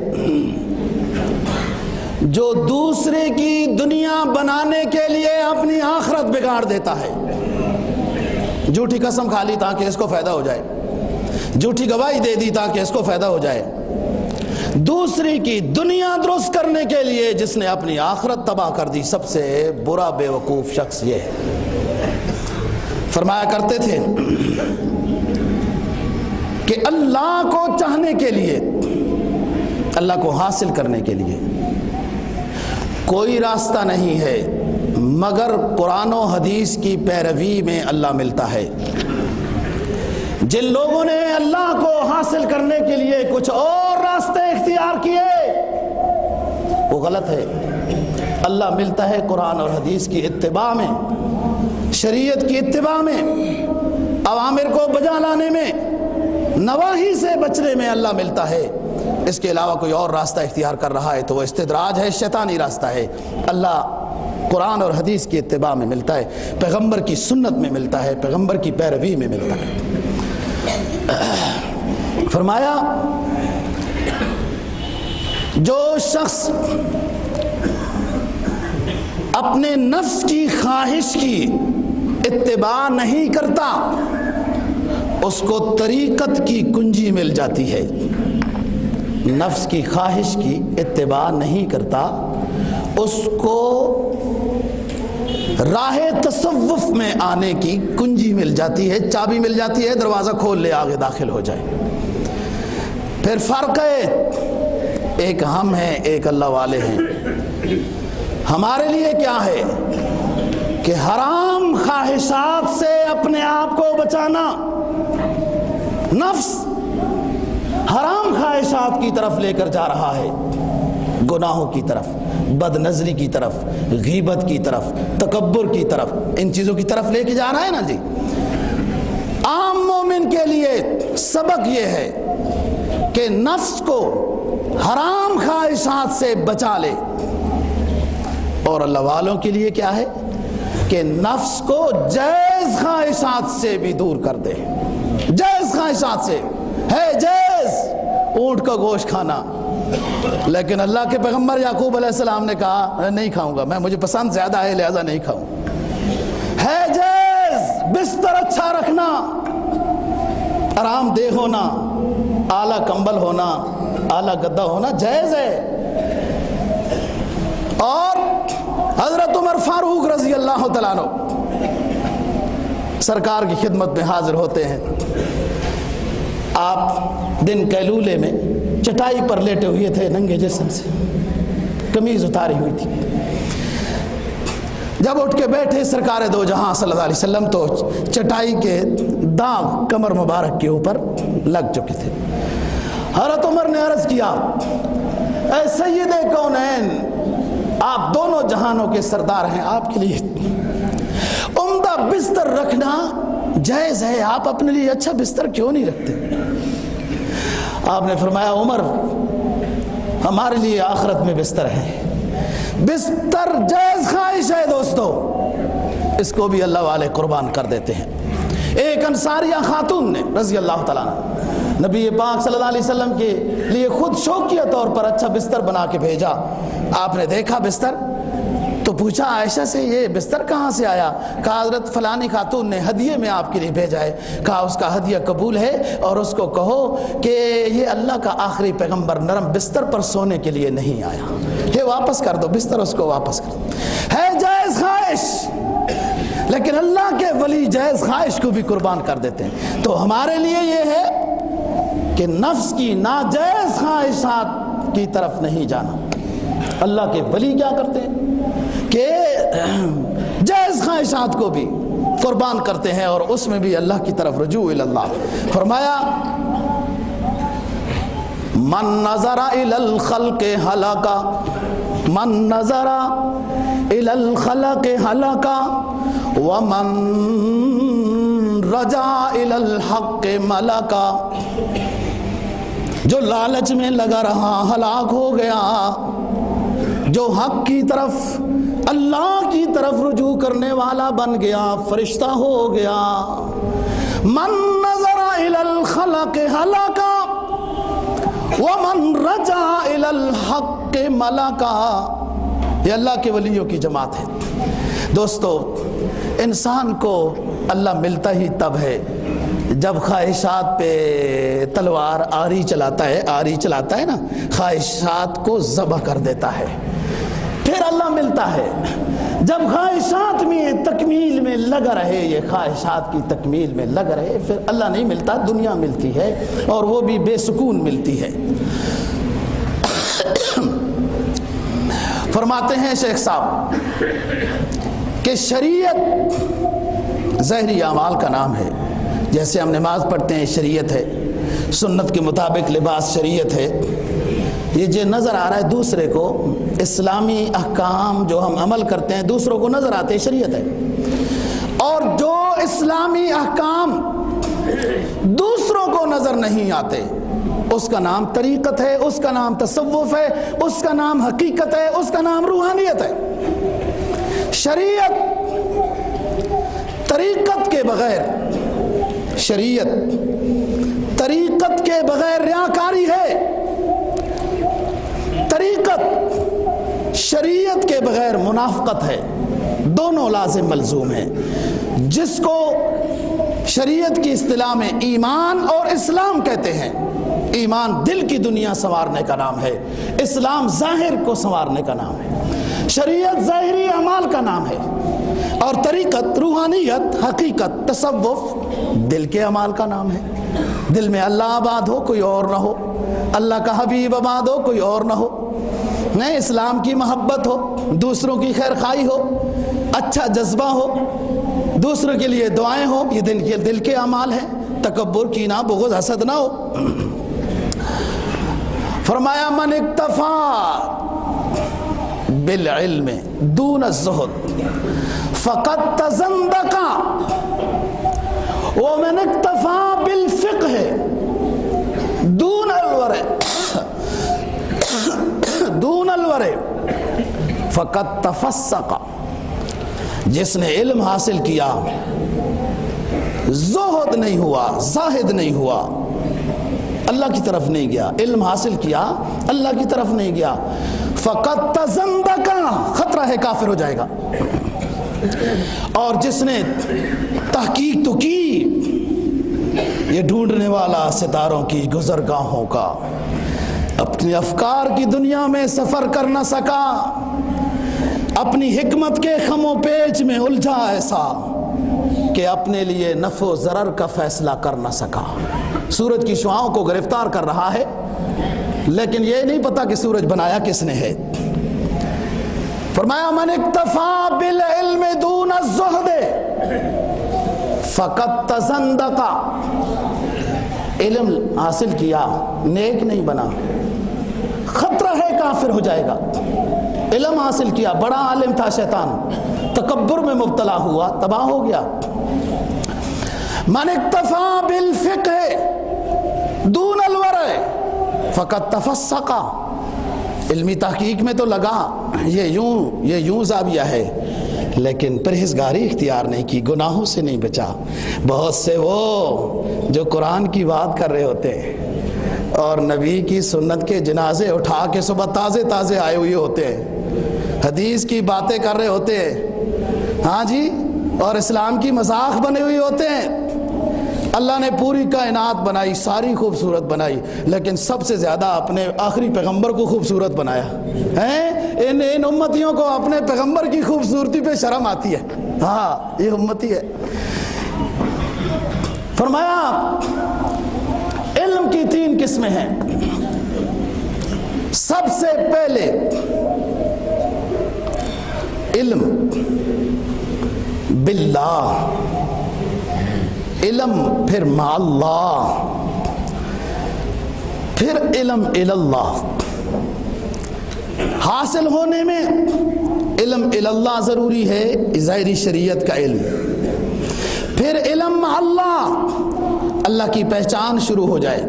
جو دوسرے کی دنیا بنانے کے لیے اپنی آخرت بگاڑ دیتا ہے. جھوٹی قسم کھا لی تاکہ اس کو فائدہ ہو جائے، جھوٹی گواہی دے دی تاکہ اس کو فائدہ ہو جائے. دوسری کی دنیا درست کرنے کے لیے جس نے اپنی آخرت تباہ کر دی، سب سے برا بے وقوف شخص یہ ہے. فرمایا کرتے تھے کہ اللہ کو چاہنے کے لیے، اللہ کو حاصل کرنے کے لیے کوئی راستہ نہیں ہے مگر قرآن و حدیث کی پیروی میں اللہ ملتا ہے. جن لوگوں نے اللہ کو حاصل کرنے کے لیے کچھ اور راستے اختیار کیے وہ غلط ہے. اللہ ملتا ہے قرآن اور حدیث کی اتباع میں، شریعت کی اتباع میں، اوامر کو بجا لانے میں، نواہی سے بچنے میں اللہ ملتا ہے. اس کے علاوہ کوئی اور راستہ اختیار کر رہا ہے تو وہ استدراج ہے، شیطانی راستہ ہے. اللہ قرآن اور حدیث کی اتباع میں ملتا ہے، پیغمبر کی سنت میں ملتا ہے، پیغمبر کی پیروی میں ملتا ہے. فرمایا جو شخص اپنے نفس کی خواہش کی اتباع نہیں کرتا اس کو طریقت کی کنجی مل جاتی ہے. نفس کی خواہش کی اتباع نہیں کرتا اس کو راہ تصوف میں آنے کی کنجی مل جاتی ہے، چابی مل جاتی ہے، دروازہ کھول لے آگے داخل ہو جائے. پھر فرق ہے، ایک ہم ہیں ایک اللہ والے ہیں. ہمارے لیے کیا ہے کہ حرام خواہشات سے اپنے آپ کو بچانا. نفس حرام خواہشات کی طرف لے کر جا رہا ہے، گناہوں کی طرف، بد نظری کی طرف، غیبت کی طرف، تکبر کی طرف، ان چیزوں کی طرف لے کے جا رہا ہے نا جی. عام مومن کے لیے سبق یہ ہے کہ نفس کو حرام خواہشات سے بچا لے، اور اللہ والوں کے لیے کیا ہے کہ نفس کو جائز خواہشات سے بھی دور کر دے. جائز خواہشات سے ہے جائز اونٹ کا گوشت کھانا، لیکن اللہ کے پیغمبر یعقوب علیہ السلام نے کہا نہیں کھاؤں گا، میں مجھے پسند زیادہ ہے لہذا نہیں کھاؤں. ہے جائز بستر اچھا رکھنا، آرام دہ ہونا، اعلیٰ کمبل ہونا، اعلیٰ گدا ہونا جائز ہے. اور حضرت عمر فاروق رضی اللہ تعالیٰ عنہ سرکار کی خدمت میں حاضر ہوتے ہیں. آپ دن کیلولے میں چٹائی پر لیٹے ہوئے تھے، ننگے جسم سے، قمیض اتاری ہوئی تھی. جب اٹھ کے بیٹھے سرکار دو جہاں صلی اللہ علیہ وسلم تو چٹائی کے داغ کمر مبارک کے اوپر لگ چکے تھے. حضرت عمر نے عرض کیا اے سید کونین، آپ دونوں جہانوں کے سردار ہیں، آپ کے لیے عمدہ بستر رکھنا جائز ہے، آپ اپنے لیے اچھا بستر کیوں نہیں رکھتے؟ آپ نے فرمایا عمر ہمارے لیے آخرت میں بستر ہے. بستر جائز خواہش ہے دوستو، اس کو بھی اللہ والے قربان کر دیتے ہیں. ایک انصاریہ خاتون نے رضی اللہ تعالیٰ عنہ نبی پاک صلی اللہ علیہ وسلم کے لیے خود شوقیہ طور پر اچھا بستر بنا کے بھیجا. آپ نے دیکھا بستر تو پوچھا عائشہ سے یہ بستر کہاں سے آیا؟ کہا حضرت فلانی خاتون نے ہدیے میں آپ کے لیے بھیجا ہے۔ کہا اس کا ہدیہ قبول ہے اور اس کو کہو کہ یہ اللہ کا آخری پیغمبر نرم بستر پر سونے کے لیے نہیں آیا، یہ واپس کر دو، بستر اس کو واپس کر دو۔ ہے جائز خواہش، لیکن اللہ کے ولی جائز خواہش کو بھی قربان کر دیتے ہیں۔ تو ہمارے لیے یہ ہے کہ نفس کی ناجائز خواہشات کی طرف نہیں جانا۔ اللہ کے ولی کیا کرتے ہیں کہ جائز خواہشات کو بھی قربان کرتے ہیں اور اس میں بھی اللہ کی طرف رجوع اللہ۔ فرمایا من نظر الی الخلق ہلاکا، من نظر الی الخلق ہلاکا ومن رجع الی الحق ملکا۔ جو لالچ میں لگا رہا ہلاک ہو گیا، جو حق کی طرف اللہ کی طرف رجوع کرنے والا بن گیا، فرشتہ ہو گیا۔ من نظر الی الخلق ہلاکا ومن رجع الی الحق ملکا۔ یہ اللہ کے ولیوں کی جماعت ہے۔ دوستو، انسان کو اللہ ملتا ہی تب ہے جب خواہشات پہ تلوار آری چلاتا ہے نا، خواہشات کو ذبح کر دیتا ہے، پھر اللہ ملتا ہے۔ جب خواہشات میں تکمیل میں لگا رہے، یہ خواہشات کی تکمیل میں لگا رہے، پھر اللہ نہیں ملتا، دنیا ملتی ہے اور وہ بھی بے سکون ملتی ہے۔ فرماتے ہیں شیخ صاحب کہ شریعت ظاہری اعمال کا نام ہے۔ جیسے ہم نماز پڑھتے ہیں شریعت ہے، سنت کے مطابق لباس شریعت ہے۔ یہ جو نظر آ رہا ہے دوسرے کو، اسلامی احکام جو ہم عمل کرتے ہیں دوسروں کو نظر آتے ہیں، شریعت ہے۔ اور جو اسلامی احکام دوسروں کو نظر نہیں آتے، اس کا نام طریقت ہے، اس کا نام تصوف ہے، اس کا نام حقیقت ہے، اس کا نام روحانیت ہے۔ شریعت طریقت کے بغیر، شریعت طریقت کے بغیر ریاکاری ہے۔ طریقت شریعت کے بغیر منافقت ہے، دونوں لازم ملزوم ہیں۔ جس کو شریعت کی اصطلاح میں ایمان اور اسلام کہتے ہیں، ایمان دل کی دنیا سنوارنے کا نام ہے، اسلام ظاہر کو سنوارنے کا نام ہے، شریعت ظاہری اعمال کا نام ہے، اور طریقت روحانیت حقیقت تصوف دل کے اعمال کا نام ہے۔ دل میں اللہ آباد ہو، کوئی اور نہ ہو، اللہ کا حبیب آباد ہو، کوئی اور نہ ہو، نہیں، اسلام کی محبت ہو، دوسروں کی خیر خواہی ہو، اچھا جذبہ ہو، دوسروں کے لیے دعائیں ہو، یہ دل کے اعمال ہیں۔ تکبر، کینہ، بغض، حسد نہ ہو۔ فرمایا من اکتفا بالعلم دون الزہد فقد تزندق ومن اکتفا بالفقہ دون الورع فقد تفسق۔ جس نے علم حاصل کیا، زہد نہیں ہوا، زاہد نہیں ہوا، اللہ کی طرف نہیں گیا، علم حاصل کیا اللہ کی طرف نہیں گیا، فقد تزندق، خطرہ ہے کافر ہو جائے گا۔ اور جس نے تحقیق تو کی، یہ ڈھونڈنے والا ستاروں کی گزرگاہوں کا، اپنے افکار کی دنیا میں سفر کر نہ سکا، اپنی حکمت کے خم و پیچ میں الجھا ایسا کہ اپنے لیے نفع و ضرر کا فیصلہ کر نہ سکا۔ سورج کی شعاؤں کو گرفتار کر رہا ہے، لیکن یہ نہیں پتا کہ سورج بنایا کس نے ہے۔ فرمایا من اکتفا بالعلم دون الزہد فقد تزندق۔ علم حاصل کیا، نیک نہیں بنا، خطرہ ہے کافر ہو جائے گا۔ علم حاصل کیا، بڑا عالم تھا شیطان، تکبر میں مبتلا ہوا، تباہ ہو گیا۔ من اکتفا بالفقہ دون الورع فقد تفسق۔ علمی تحقیق میں تو لگا، یہ یوں زاویہ ہے، لیکن پرہیزگاری اختیار نہیں کی، گناہوں سے نہیں بچا۔ بہت سے وہ جو قرآن کی بات کر رہے ہوتے ہیں اور نبی کی سنت کے جنازے اٹھا کے صبح تازے آئے ہوئے ہوتے ہیں، حدیث کی باتیں کر رہے ہوتے ہیں، ہاں جی، اور اسلام کی مذاق بنے ہوئے ہوتے ہیں۔ اللہ نے پوری کائنات بنائی، ساری خوبصورت بنائی، لیکن سب سے زیادہ اپنے آخری پیغمبر کو خوبصورت بنایا ہے۔ ان امتیوں کو اپنے پیغمبر کی خوبصورتی پہ شرم آتی ہے۔ ہاں، یہ امتی ہے۔ فرمایا علم کی 3 قسمیں ہیں۔ سب سے پہلے علم باللہ، علم پھر مع اللہ، پھر علم اللہ۔ حاصل ہونے میں علم اللہ ضروری ہے، ظاہری شریعت کا علم، پھر علم مع اللہ، اللہ کی پہچان شروع ہو جائے،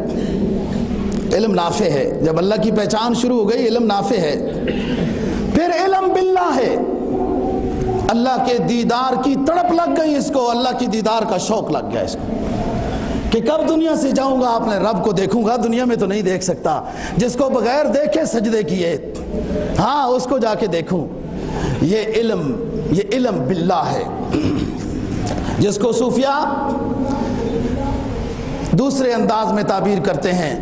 علم نافع ہے۔ جب اللہ کی پہچان شروع ہو گئی علم نافع ہے۔ پھر علم باللہ ہے، اللہ کے دیدار کی تڑپ لگ گئی اس کو، اللہ کی دیدار کا شوق لگ گیا اس کو کہ کب دنیا سے جاؤں گا اپنے رب کو دیکھوں گا، دنیا میں تو نہیں دیکھ سکتا، جس کو بغیر دیکھے سجدے کیے، ہاں اس کو جا کے دیکھوں۔ یہ علم باللہ ہے، جس کو صوفیہ دوسرے انداز میں تعبیر کرتے ہیں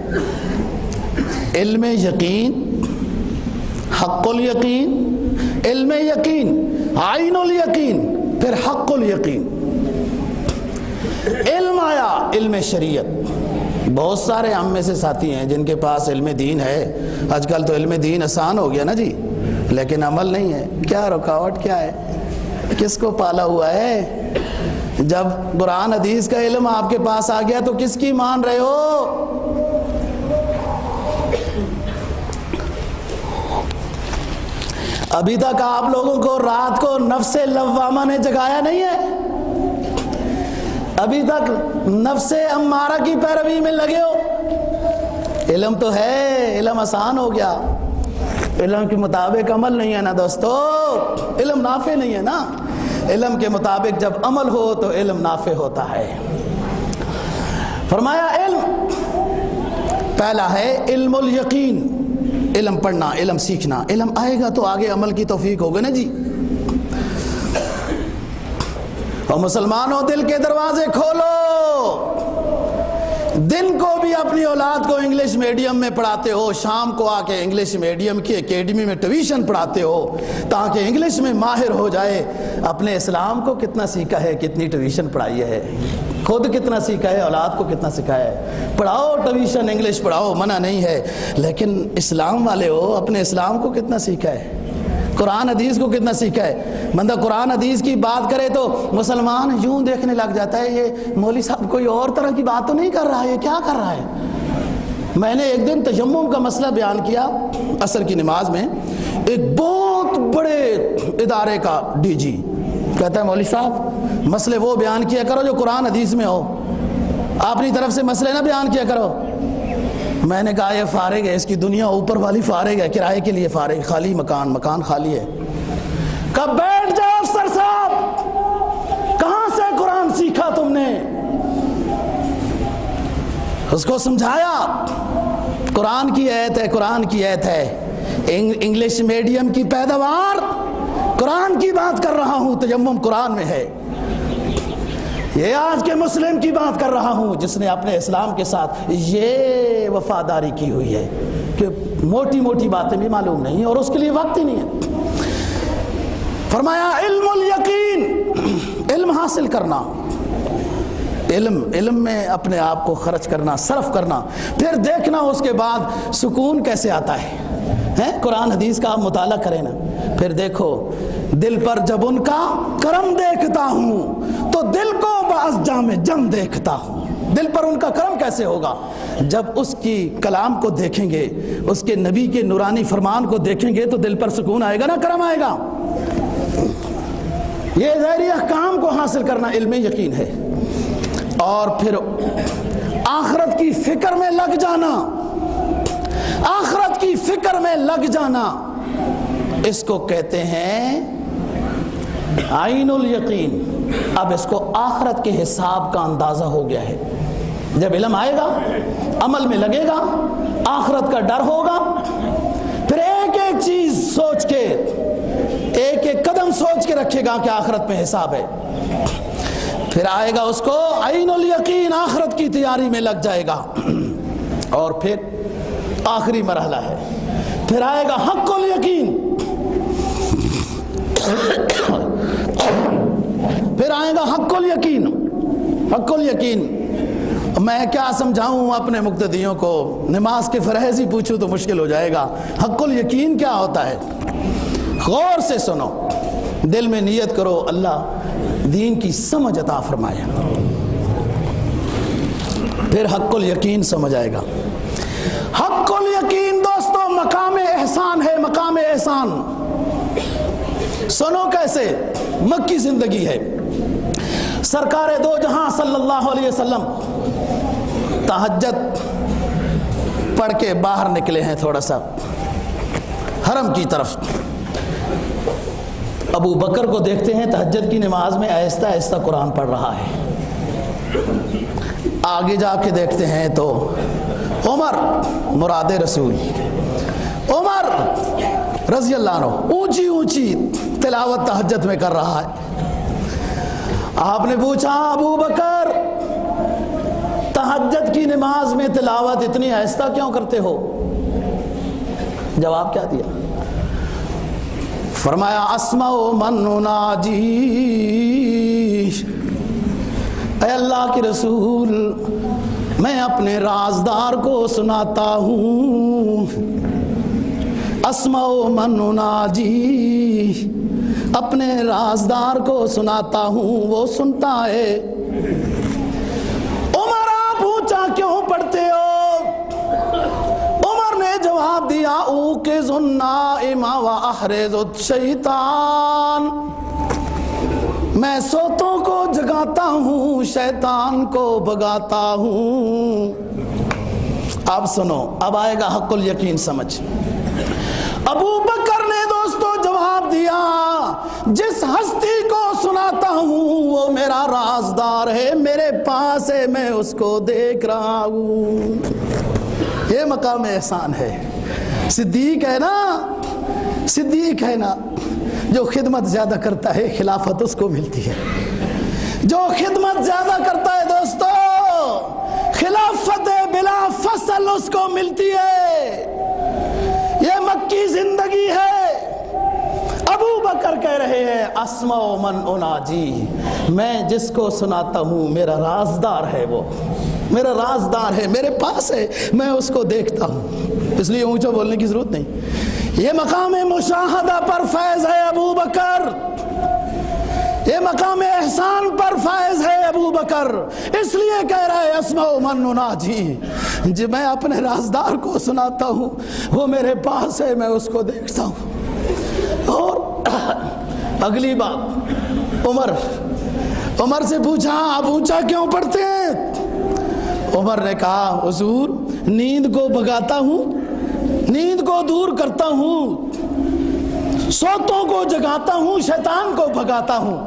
علم یقین، حق الیقین، علم یقین، عین الیقین، پھر حق الیقین۔ علم آیا، علم شریعت۔ بہت سارے ہم میں سے ساتھی ہیں جن کے پاس علم دین ہے۔ آج کل تو علم دین آسان ہو گیا نا جی، لیکن عمل نہیں ہے۔ کیا رکاوٹ کیا ہے؟ کس کو پالا ہوا ہے؟ جب قرآن حدیث کا علم آپ کے پاس آ گیا تو کس کی مان رہے ہو؟ ابھی تک آپ لوگوں کو رات کو نفس لوامہ نے جگایا نہیں ہے، ابھی تک نفس امارہ کی پیروی میں لگے ہو۔ علم تو ہے، علم آسان ہو گیا، علم کے مطابق عمل نہیں ہے نا دوستو، علم نافع نہیں ہے نا۔ علم کے مطابق جب عمل ہو تو علم نافع ہوتا ہے۔ فرمایا علم پہلا ہے علم الیقین، علم پڑھنا، علم سیکھنا۔ علم آئے گا تو آگے عمل کی توفیق ہوگا نا جی۔ اور مسلمانوں دل کے دروازے کھولو، دن کو بھی اپنی اولاد کو انگلش میڈیم میں پڑھاتے ہو، شام کو آ کے انگلش میڈیم کی اکیڈمی میں ٹیوشن پڑھاتے ہو تاکہ انگلش میں ماہر ہو جائے۔ اپنے اسلام کو کتنا سیکھا ہے، کتنی ٹیوشن پڑھائی ہے، خود کتنا سیکھا ہے، اولاد کو کتنا سکھایا ہے۔ پڑھاؤ ٹیوشن، انگلش پڑھاؤ، منع نہیں ہے، لیکن اسلام والے ہو، اپنے اسلام کو کتنا سیکھا ہے، قرآن حدیث کو کتنا سیکھا ہے۔ بندہ قرآن حدیث کی بات کرے تو مسلمان یوں دیکھنے لگ جاتا ہے، یہ مولوی صاحب کوئی اور طرح کی بات تو نہیں کر رہا ہے، یہ کیا کر رہا ہے۔ میں نے ایک دن تیمم کا مسئلہ بیان کیا عصر کی نماز میں، ایک بہت بڑے ادارے کا ڈی جی کہتا ہے مولوی صاحب مسئلے وہ بیان کیا کرو جو قرآن حدیث میں ہو، اپنی طرف سے مسئلے نہ بیان کیا کرو۔ میں نے کہا یہ فارغ ہے، اس کی دنیا اوپر والی فارغ ہے، کرائے کے لیے فارغ، خالی مکان خالی ہے۔ کب بیٹھ جاؤ افسر صاحب، کہاں سے قرآن سیکھا تم نے؟ اس کو سمجھایا قرآن کی آیت ہے، قرآن کی آیت ہے، انگلش میڈیم کی پیداوار قرآن کی بات کر رہا ہوں، تیمم قرآن میں ہے۔ یہ آج کے مسلم کی بات کر رہا ہوں جس نے اپنے اسلام کے ساتھ یہ وفاداری کی ہوئی ہے کہ موٹی موٹی باتیں بھی معلوم نہیں اور اس کے لیے وقت ہی نہیں ہے۔ فرمایا علم الیقین، علم حاصل کرنا، علم میں اپنے آپ کو خرچ کرنا، صرف کرنا، پھر دیکھنا اس کے بعد سکون کیسے آتا ہے۔ قرآن حدیث کا آپ مطالعہ کریں نا، پھر دیکھو دل پر جب ان کا کرم دیکھتا ہوں تو دل کو بعض جام جم دیکھتا ہوں۔ دل پر ان کا کرم کیسے ہوگا؟ جب اس کی کلام کو دیکھیں گے، اس کے نبی کے نورانی فرمان کو دیکھیں گے تو دل پر سکون آئے گا نا، کرم آئے گا۔ یہ ظاہری احکام کو حاصل کرنا علم یقین ہے۔ اور پھر آخرت کی فکر میں لگ جانا، آخرت کی فکر میں لگ جانا، اس کو کہتے ہیں عین الیقین۔ اب اس کو آخرت کے حساب کا اندازہ ہو گیا ہے۔ جب علم آئے گا، عمل میں لگے گا، آخرت کا ڈر ہوگا، پھر ایک ایک چیز سوچ کے دیکھے گا کہ آخرت میں حساب ہے، پھر آئے گا اس کو عین الیقین، آخرت کی تیاری میں لگ جائے گا، اور پھر آخری مرحلہ ہے، پھر آئے گا حق الیقین، پھر آئے گا حق الیقین۔ حق الیقین میں کیا سمجھاؤں اپنے مقتدیوں کو، نماز کے فرائض ہی پوچھوں تو مشکل ہو جائے گا۔ حق الیقین کیا ہوتا ہے؟ غور سے سنو، دل میں نیت کرو اللہ دین کی سمجھ عطا فرمائے، پھر حق الیقین سمجھ آئے گا۔ حق الیقین دوستو مقام احسان ہے، مقام احسان۔ سنو کیسے، مکی زندگی ہے، سرکار دو جہاں صلی اللہ علیہ وسلم تہجد پڑھ کے باہر نکلے ہیں تھوڑا سا حرم کی طرف، ابو بکر کو دیکھتے ہیں تہجد کی نماز میں آہستہ آہستہ قرآن پڑھ رہا ہے، آگے جا کے دیکھتے ہیں تو عمر مراد رسول، عمر رضی اللہ عنہ اونچی اونچی تلاوت تہجد میں کر رہا ہے۔ آپ نے پوچھا ابو بکر تہجد کی نماز میں تلاوت اتنی آہستہ کیوں کرتے ہو؟ جواب کیا دیا؟ فرمایا اسمع من ناجی، اے اللہ کے رسول میں اپنے رازدار کو سناتا ہوں، اسمع من ناجی، اپنے رازدار کو سناتا ہوں، وہ سنتا ہے۔ عمر آپ اونچا کیوں پڑھتے ہو؟ عمر نے جواب دیا اوقظ النائم واحرز الشیطان، میں سوتوں کو جگاتا ہوں، شیطان کو بھگاتا ہوں۔ اب سنو، اب آئے گا حق الیقین سمجھ۔ ابو بکر نے دوستو جواب دیا جس ہستی کو سناتا ہوں وہ میرا رازدار ہے، میرے پاس ہے، میں اس کو دیکھ رہا ہوں۔ یہ مقام احسان ہے۔ صدیق ہے نا، صدیق ہے نا، جو خدمت زیادہ کرتا ہے خلافت اس کو ملتی ہے، جو خدمت زیادہ کرتا ہے دوستو خلافت بلا فصل اس کو ملتی ہے۔ یہ مکی زندگی ہے۔ ابو بکر کہہ رہے ہیں اسمع من اناجی، میں جس کو سناتا ہوں میرا رازدار ہے، وہ میرا رازدار ہے، میرے پاس ہے، میں اس کو دیکھتا ہوں، اس لیے اونچا بولنے کی ضرورت نہیں۔ یہ مقام مشاہدہ پر فیض ہے ابو بکر، یہ مقام احسان پر فائز ہے ابو بکر، اس لیے کہہ رہا ہے اسمع من ناجی، جی میں اپنے رازدار کو سناتا ہوں، وہ میرے پاس ہے، میں اس کو دیکھتا ہوں۔ اور اگلی بات عمر سے پوچھا آپ اونچا کیوں پڑھتے ہیں؟ عمر نے کہا حضور نیند کو بھگاتا ہوں، نیند کو دور کرتا ہوں، سوتوں کو جگاتا ہوں، شیطان کو بھگاتا ہوں۔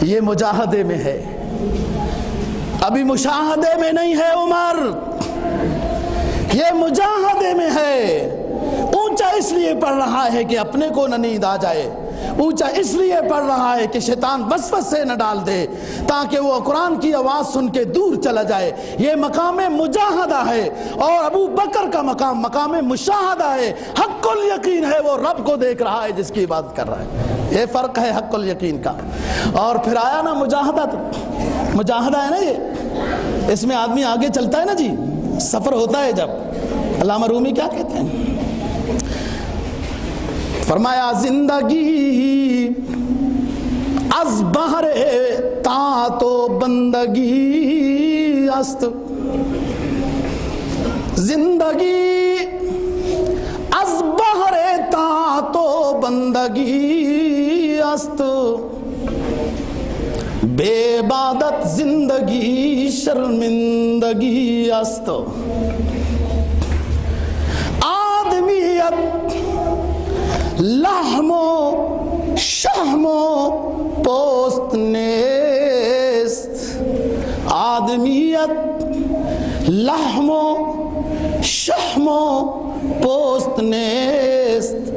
یہ مجاہدے میں ہے، ابھی مشاہدے میں نہیں ہے عمر، یہ مجاہدے میں ہے۔ اونچا اس لیے پڑھ رہا ہے کہ اپنے کو نہ نیند آ جائے، اونچا اس لیے پڑھ رہا ہے کہ شیطان وسوسے نہ ڈال دے، تاکہ وہ قرآن کی آواز سن کے دور چلا جائے۔ یہ مقام مجاہدہ ہے، اور ابو بکر کا مقام مشاہدہ ہے، حق الیقین ہے، وہ رب کو دیکھ رہا ہے جس کی عبادت کر رہا ہے۔ یہ فرق ہے حق الیقین کا۔ اور پھر آیا نا مجاہدہ ہے نا، یہ اس میں آدمی آگے چلتا ہے نا جی، سفر ہوتا ہے جب۔ علامہ رومی کیا کہتے ہیں؟ فرمایا زندگی از بہر طاعت و بندگی است، زندگی از بہر طاعت و بندگی است، بے عبادت زندگی شرمندگی است، آدمیت لحم و شحم و پوست نیست، آدمیت لحم و شحم و پوست نیست،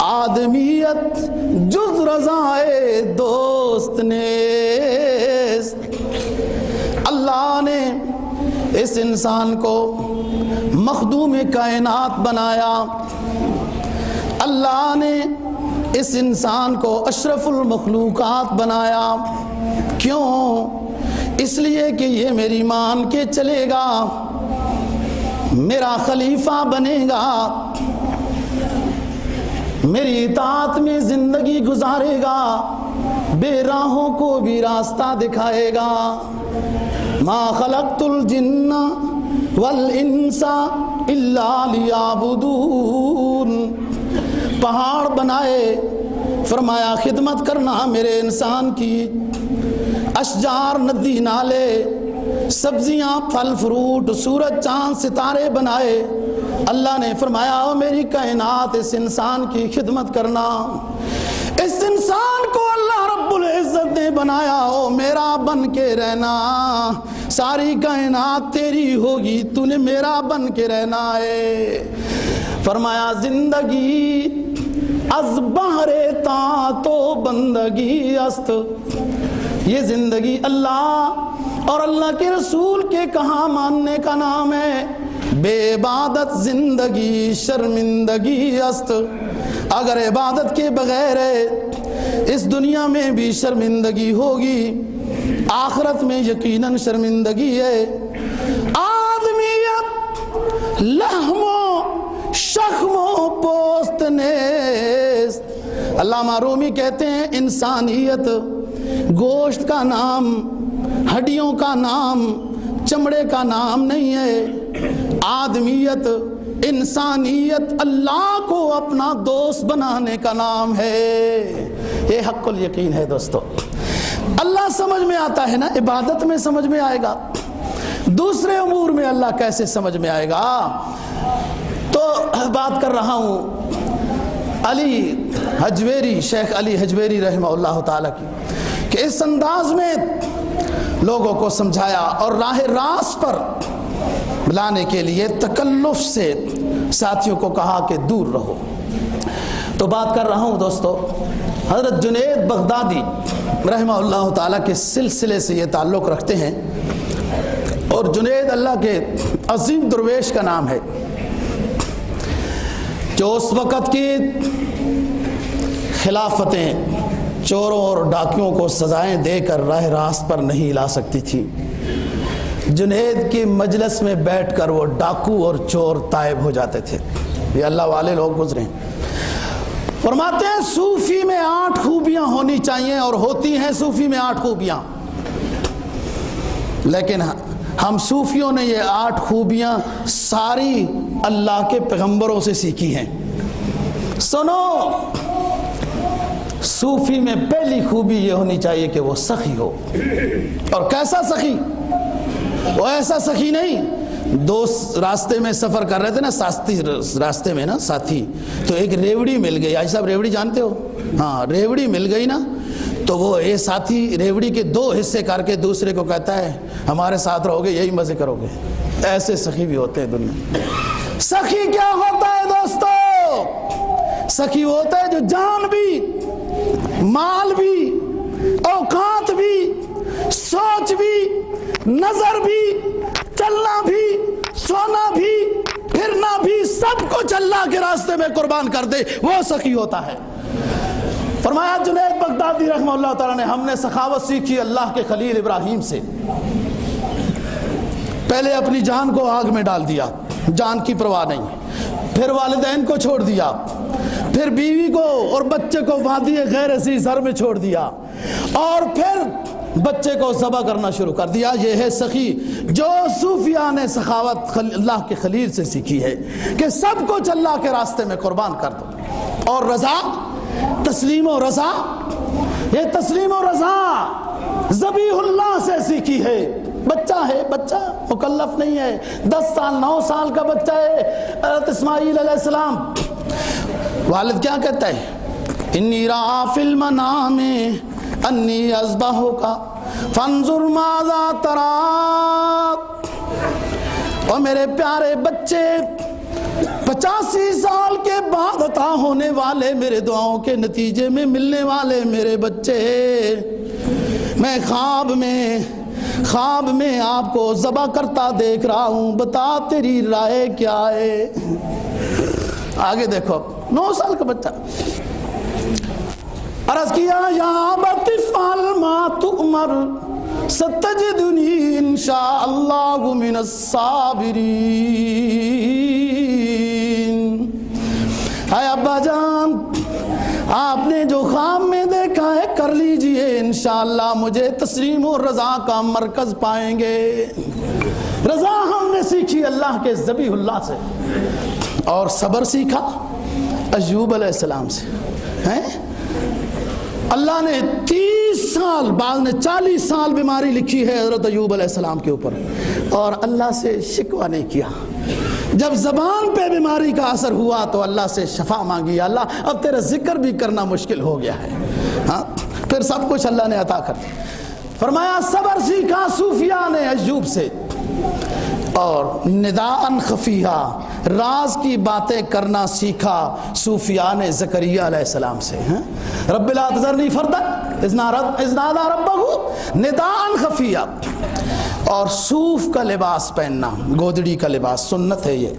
آدمیت جز رضائے دوست نیست۔ اللہ نے اس انسان کو مخدوم کائنات بنایا، اللہ نے اس انسان کو اشرف المخلوقات بنایا۔ کیوں؟ اس لیے کہ یہ میری مان کے چلے گا، میرا خلیفہ بنے گا، میری اطاعت میں زندگی گزارے گا، بے راہوں کو بھی راستہ دکھائے گا۔ ما خلقت الجن والانس الا لیعبدون۔ پہاڑ بنائے، فرمایا خدمت کرنا میرے انسان کی، اشجار ندی نالے، سبزیاں پھل فروٹ سورج چاند ستارے بنائے، اللہ نے فرمایا او میری کائنات اس انسان کی خدمت کرنا۔ اس انسان کو اللہ رب العزت نے بنایا، او میرا بن کے رہنا، ساری کائنات تیری ہوگی، تو نے میرا بن کے رہنا ہے۔ فرمایا زندگی از بہر تا تو بندگی است۔ یہ زندگی اللہ اور اللہ کے رسول کے کہاں ماننے کا نام ہے۔ بے عبادت زندگی شرمندگی است۔ اگر عبادت کے بغیر ہے اس دنیا میں بھی شرمندگی ہوگی، آخرت میں یقیناً شرمندگی ہے۔ آدمیت لحم و شخم و پوست نیست۔ علامہ رومی کہتے ہیں انسانیت گوشت کا نام، ہڈیوں کا نام، چمڑے کا نام نہیں ہے۔ آدمیت، انسانیت اللہ کو اپنا دوست بنانے کا نام ہے۔ یہ حق الیقین ہے دوستو۔ اللہ سمجھ میں آتا ہے نا، عبادت میں سمجھ میں آئے گا، دوسرے امور میں اللہ کیسے سمجھ میں آئے گا؟ تو بات کر رہا ہوں علی حجویری، شیخ علی حجویری رحمہ اللہ تعالیٰ کی، کہ اس انداز میں لوگوں کو سمجھایا اور راہ راست پر لانے کے لیے تکلف سے ساتھیوں کو کہا کہ دور رہو۔ تو بات کر رہا ہوں دوستو، حضرت جنید بغدادی رحمہ اللہ تعالیٰ کے سلسلے سے یہ تعلق رکھتے ہیں، اور جنید اللہ کے عظیم درویش کا نام ہے، جو اس وقت کی خلافتیں چوروں اور ڈاکیوں کو سزائیں دے کر راہ راست پر نہیں لا سکتی تھی۔ جنید کی مجلس میں بیٹھ کر وہ ڈاکو اور چور تائب ہو جاتے تھے۔ یہ اللہ والے لوگ گزرے ہیں۔ فرماتے ہیں صوفی میں 8 خوبیاں ہونی چاہیے، اور ہوتی ہیں صوفی میں 8 خوبیاں، لیکن ہم صوفیوں نے یہ 8 خوبیاں ساری اللہ کے پیغمبروں سے سیکھی ہیں۔ سنو، صوفی میں پہلی خوبی یہ ہونی چاہیے کہ وہ سخی ہو۔ اور کیسا سخی؟ وہ ایسا سخی نہیں، دوست راستے میں سفر کر رہے تھے نا، ساتھی راستے میں نا ساتھی، تو ایک ریوڑی مل گئی۔ آج صاحب ریوڑی جانتے ہو؟ ہاں، ریوڑی مل گئی نا، تو وہ یہ ساتھی ریوڑی کے 2 حصے کر کے دوسرے کو کہتا ہے ہمارے ساتھ رہو گے یہی مزے کرو گے۔ ایسے سخی بھی ہوتے ہیں دنیا۔ سخی کیا ہوتا ہے دوستو؟ سخی ہوتا ہے جو جان بھی، مال بھی، اوقات بھی، سوچ بھی، نظر بھی، چلنا بھی، سونا بھی، پھرنا بھی، سب کچھ اللہ کے راستے میں قربان کر دے، وہ سخی ہوتا ہے۔ فرمایا جنید بغدادی رحمہ اللہ تعالیٰ نے، ہم نے سخاوت سیکھی اللہ کے خلیل ابراہیم سے۔ پہلے اپنی جان کو آگ میں ڈال دیا، جان کی پرواہ نہیں، پھر والدین کو چھوڑ دیا، پھر بیوی کو اور بچے کو وادی غیر ذی زر میں چھوڑ دیا، اور پھر بچے کو ذبح کرنا شروع کر دیا۔ یہ ہے سخی، جو صوفیاء نے سخاوت اللہ کے خلیل سے سیکھی ہے کہ سب کچھ اللہ کے راستے میں قربان کر دو۔ اور رضا، تسلیم و رضا، یہ تسلیم و رضا ذبیح اللہ سے سیکھی ہے۔ بچہ ہے، بچہ مکلف نہیں ہے، 10 سال 9 سال کا بچہ ہے۔ حضرت اسماعیل علیہ السلام، والد کیا کہتا ہے؟ انی رآ فی المنام انی اذبحک فانظر ماذا تری۔ اور میرے پیارے بچے، 85 سال کے بعد عطا ہونے والے میرے دعاؤں کے نتیجے میں ملنے والے میرے بچے، میں خواب میں آپ کو ذبح کرتا دیکھ رہا ہوں، بتا تیری رائے کیا ہے؟ آگے دیکھو، 9 سال کا بچہ عرض کیا یا ابت افعل ما تؤمر ستجدنی انشاء اللہ من الصابرین۔ اے ابا جان، آپ نے جو خواب میں دیکھا ہے کر لیجئے، انشاءاللہ مجھے تسلیم و رضا کا مرکز پائیں گے۔ رضا ہم نے سیکھی اللہ کے ذبیح اللہ سے، اور صبر سیکھا ایوب علیہ السلام سے۔ اللہ نے 30 سال، بعض نے 40 سال بیماری لکھی ہے حضرت ایوب علیہ السلام کے اوپر، اور اللہ سے شکوہ نہیں کیا۔ جب زبان پہ بیماری کا اثر ہوا تو اللہ سے شفا مانگی، اللہ اب تیرا ذکر بھی کرنا مشکل ہو گیا ہے۔ ہاں، پھر سب کچھ اللہ نے عطا کر دیا۔ فرمایا صبر سیکھا صوفیاء نے ایوب سے، اور نداءً خفیہ، راز کی باتیں کرنا سیکھا صوفیاء نے زکریا علیہ السلام سے۔ رب لا تذرنی فردا اذ نادى ربہ نداءً خفیہ۔ اور صوف کا لباس پہننا، گودڑی کا لباس سنت ہے۔ یہ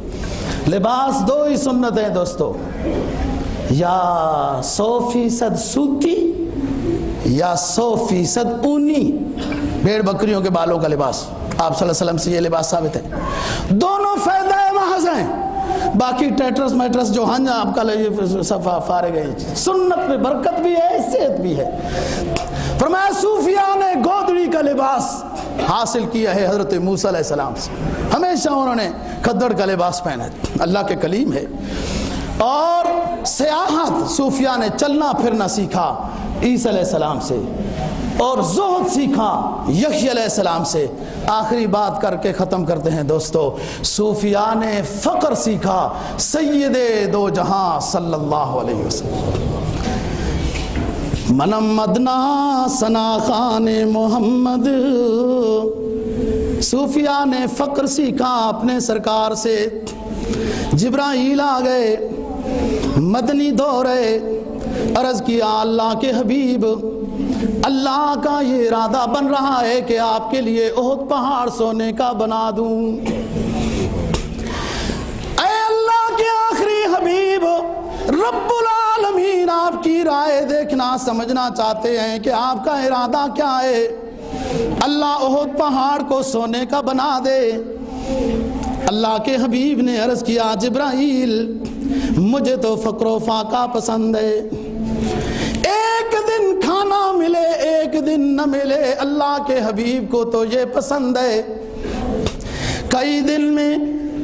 لباس 2 ہی سنت ہیں دوستو، یا 100% سوتی یا 100% اونی، بھیڑ بکریوں کے بالوں کا لباس۔ آپ صلی اللہ علیہ وسلم سے یہ لباس ثابت ہے، دونوں فائدہ محض ہیں، باقی ٹیٹرس میٹرس جو ہنجا آپ کا صفا فارغ ہے۔ سنت میں برکت بھی ہے، صحت بھی ہے۔ فرمایا صوفیاء نے گودڑی کا لباس حاصل کیا ہے حضرت موسیٰ علیہ السلام سے، ہمیشہ انہوں نے کھدڑ کا لباس پہنا ہے، اللہ کے کلیم ہے۔ اور سیاحت، صوفیاء نے چلنا پھرنا سیکھا عیسیٰ علیہ السلام سے، اور زہد سیکھا یحییٰ علیہ السلام سے۔ آخری بات کر کے ختم کرتے ہیں دوستو، صوفیاء نے فقر سیکھا سید دو جہاں صلی اللہ علیہ وسلم۔ منم مدنا ثنا خان محمد، صوفیاء نے فقر سیکھا اپنے سرکار سے۔ جبرائیل آ گئے، مدنی دورے، عرض کیا اللہ کے حبیب، اللہ کا یہ ارادہ بن رہا ہے کہ آپ کے لیے احد پہاڑ سونے کا بنا دوں۔ اے اللہ کے آخری حبیب، رب العالمین آپ کی رائے دیکھنا سمجھنا چاہتے ہیں کہ آپ کا ارادہ کیا ہے۔ اللہ احد پہاڑ کو سونے کا بنا دے۔ اللہ کے حبیب نے عرض کیا جبرائیل، مجھے تو فقر و فاقہ پسند ہے، ایک دن کھانا ملے ایک دن نہ ملے، اللہ کے حبیب کو تو یہ پسند ہے، کئی دن میں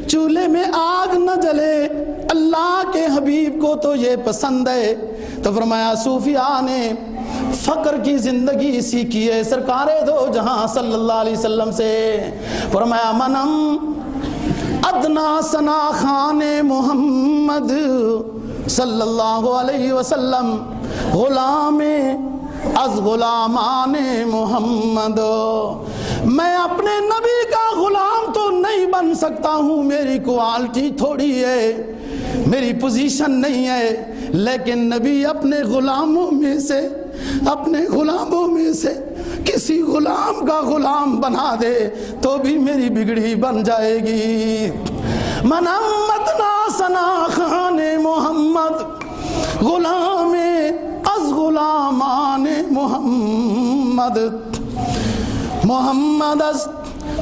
چولہے میں آگ نہ جلے، اللہ کے حبیب کو تو یہ پسند ہے۔ تو فرمایا صوفیاء نے فقر کی زندگی سیکھی ہے سرکار دو جہاں صلی اللہ علیہ وسلم سے۔ فرمایا منم ادنا ثنا خان محمد صلی اللہ علیہ وسلم، غلام از غلامان محمد، میں اپنے نبی کا غلام تو نہیں بن سکتا ہوں، میری کوالٹی تھوڑی ہے، میری پوزیشن نہیں ہے، لیکن نبی اپنے غلاموں میں سے کسی غلام کا غلام بنا دے تو بھی میری بگڑی بن جائے گی۔ منمت ثنا خان محمد، غلام از غلامان محمد، محمد از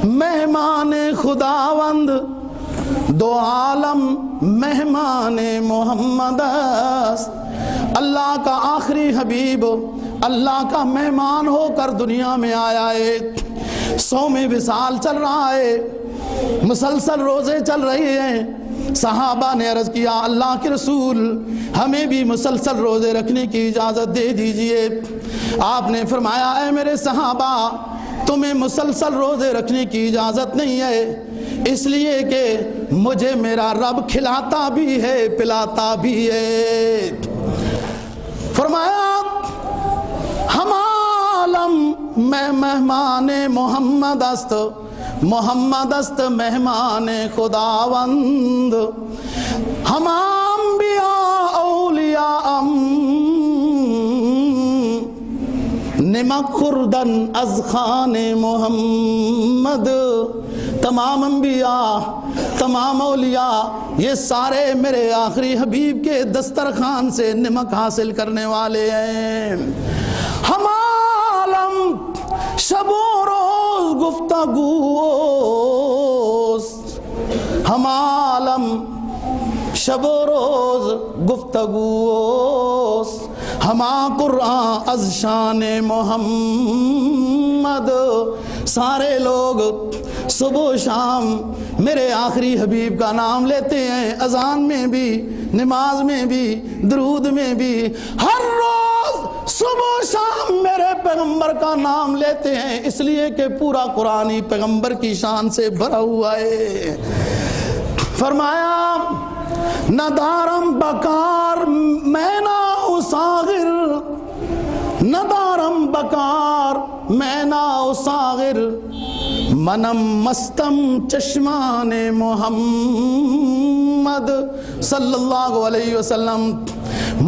مہمان خداوند، دو عالم مہمان محمد است۔ اللہ کا آخری حبیب اللہ کا مہمان ہو کر دنیا میں آیا ہے، 100 وصال چل رہا ہے، مسلسل روزے چل رہے ہیں۔ صحابہ نے عرض کیا اللہ کے رسول ہمیں بھی مسلسل روزے رکھنے کی اجازت دے دیجئے۔ آپ نے فرمایا اے میرے صحابہ، تمہیں مسلسل روزے رکھنے کی اجازت نہیں ہے، اس لیے کہ مجھے میرا رب کھلاتا بھی ہے پلاتا بھی ہے۔ فرمایا ہم عالم میں مہمان محمد است، محمد است مہمان خداوند، ہم انبیاء نمک خوردن از خان محمد. تمام انبیاء، تمام اولیاء، یہ سارے میرے آخری حبیب کے دسترخوان سے نمک حاصل کرنے والے ہیں. ہم عالم شب و روز گفتگو، ہم عالم شب و روز گفتگو، ہما قرآن از شان محمد. سارے لوگ صبح و شام میرے آخری حبیب کا نام لیتے ہیں، اذان میں بھی، نماز میں بھی، درود میں بھی. ہر روز صبح و شام میرے پیغمبر کا نام لیتے ہیں، اس لیے کہ پورا قرآن ہی پیغمبر کی شان سے بھرا ہوا ہے. فرمایا نہ دارم بکار میں نہ اساغر، نہ دارم بکار میں نہ اساغر، منم مستم چشمان محمد صلی اللہ علیہ وسلم.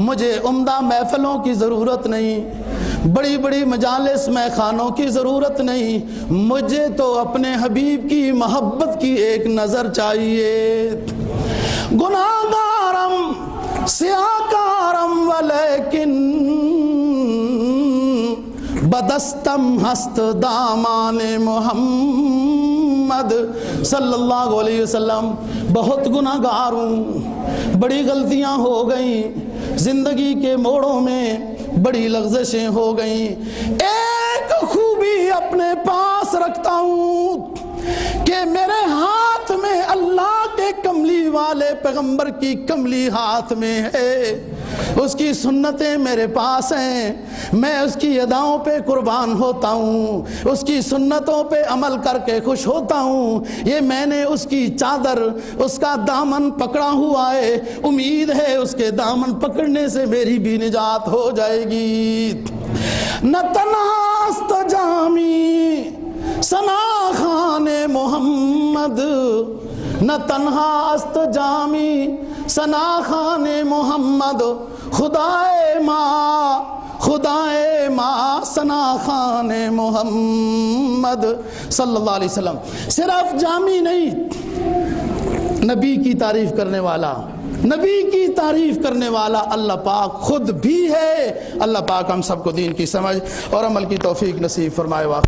مجھے عمدہ محفلوں کی ضرورت نہیں، بڑی بڑی مجالس میں خانوں کی ضرورت نہیں، مجھے تو اپنے حبیب کی محبت کی ایک نظر چاہیے. گناہگارم سیاکارم ولیکن بدستم ہست دامان محمد صلی اللہ علیہ وسلم. بہت گناہگار ہوں، بڑی غلطیاں ہو گئیں، زندگی کے موڑوں میں بڑی لغزشیں ہو گئیں. ایک خوبی اپنے پاس رکھتا ہوں کہ میرے ہاتھ میں اللہ کے کملی والے پیغمبر کی کملی ہاتھ میں ہے، اس کی سنتیں میرے پاس ہیں، میں اس کی اداؤں پہ قربان ہوتا ہوں، اس کی سنتوں پہ عمل کر کے خوش ہوتا ہوں. یہ میں نے اس کی چادر، اس کا دامن پکڑا ہوا ہے، امید ہے اس کے دامن پکڑنے سے میری بھی نجات ہو جائے گی. نہ تنہا است جامی ثنا خان محمد، نہ تنہا است جامی ثنا خان محمد، خدائے ماں ثنا خان محمد صلی اللہ علیہ وسلم. صرف جامی نہیں، نبی کی تعریف کرنے والا، نبی کی تعریف کرنے والا اللہ پاک خود بھی ہے. اللہ پاک ہم سب کو دین کی سمجھ اور عمل کی توفیق نصیب فرمائے. واقع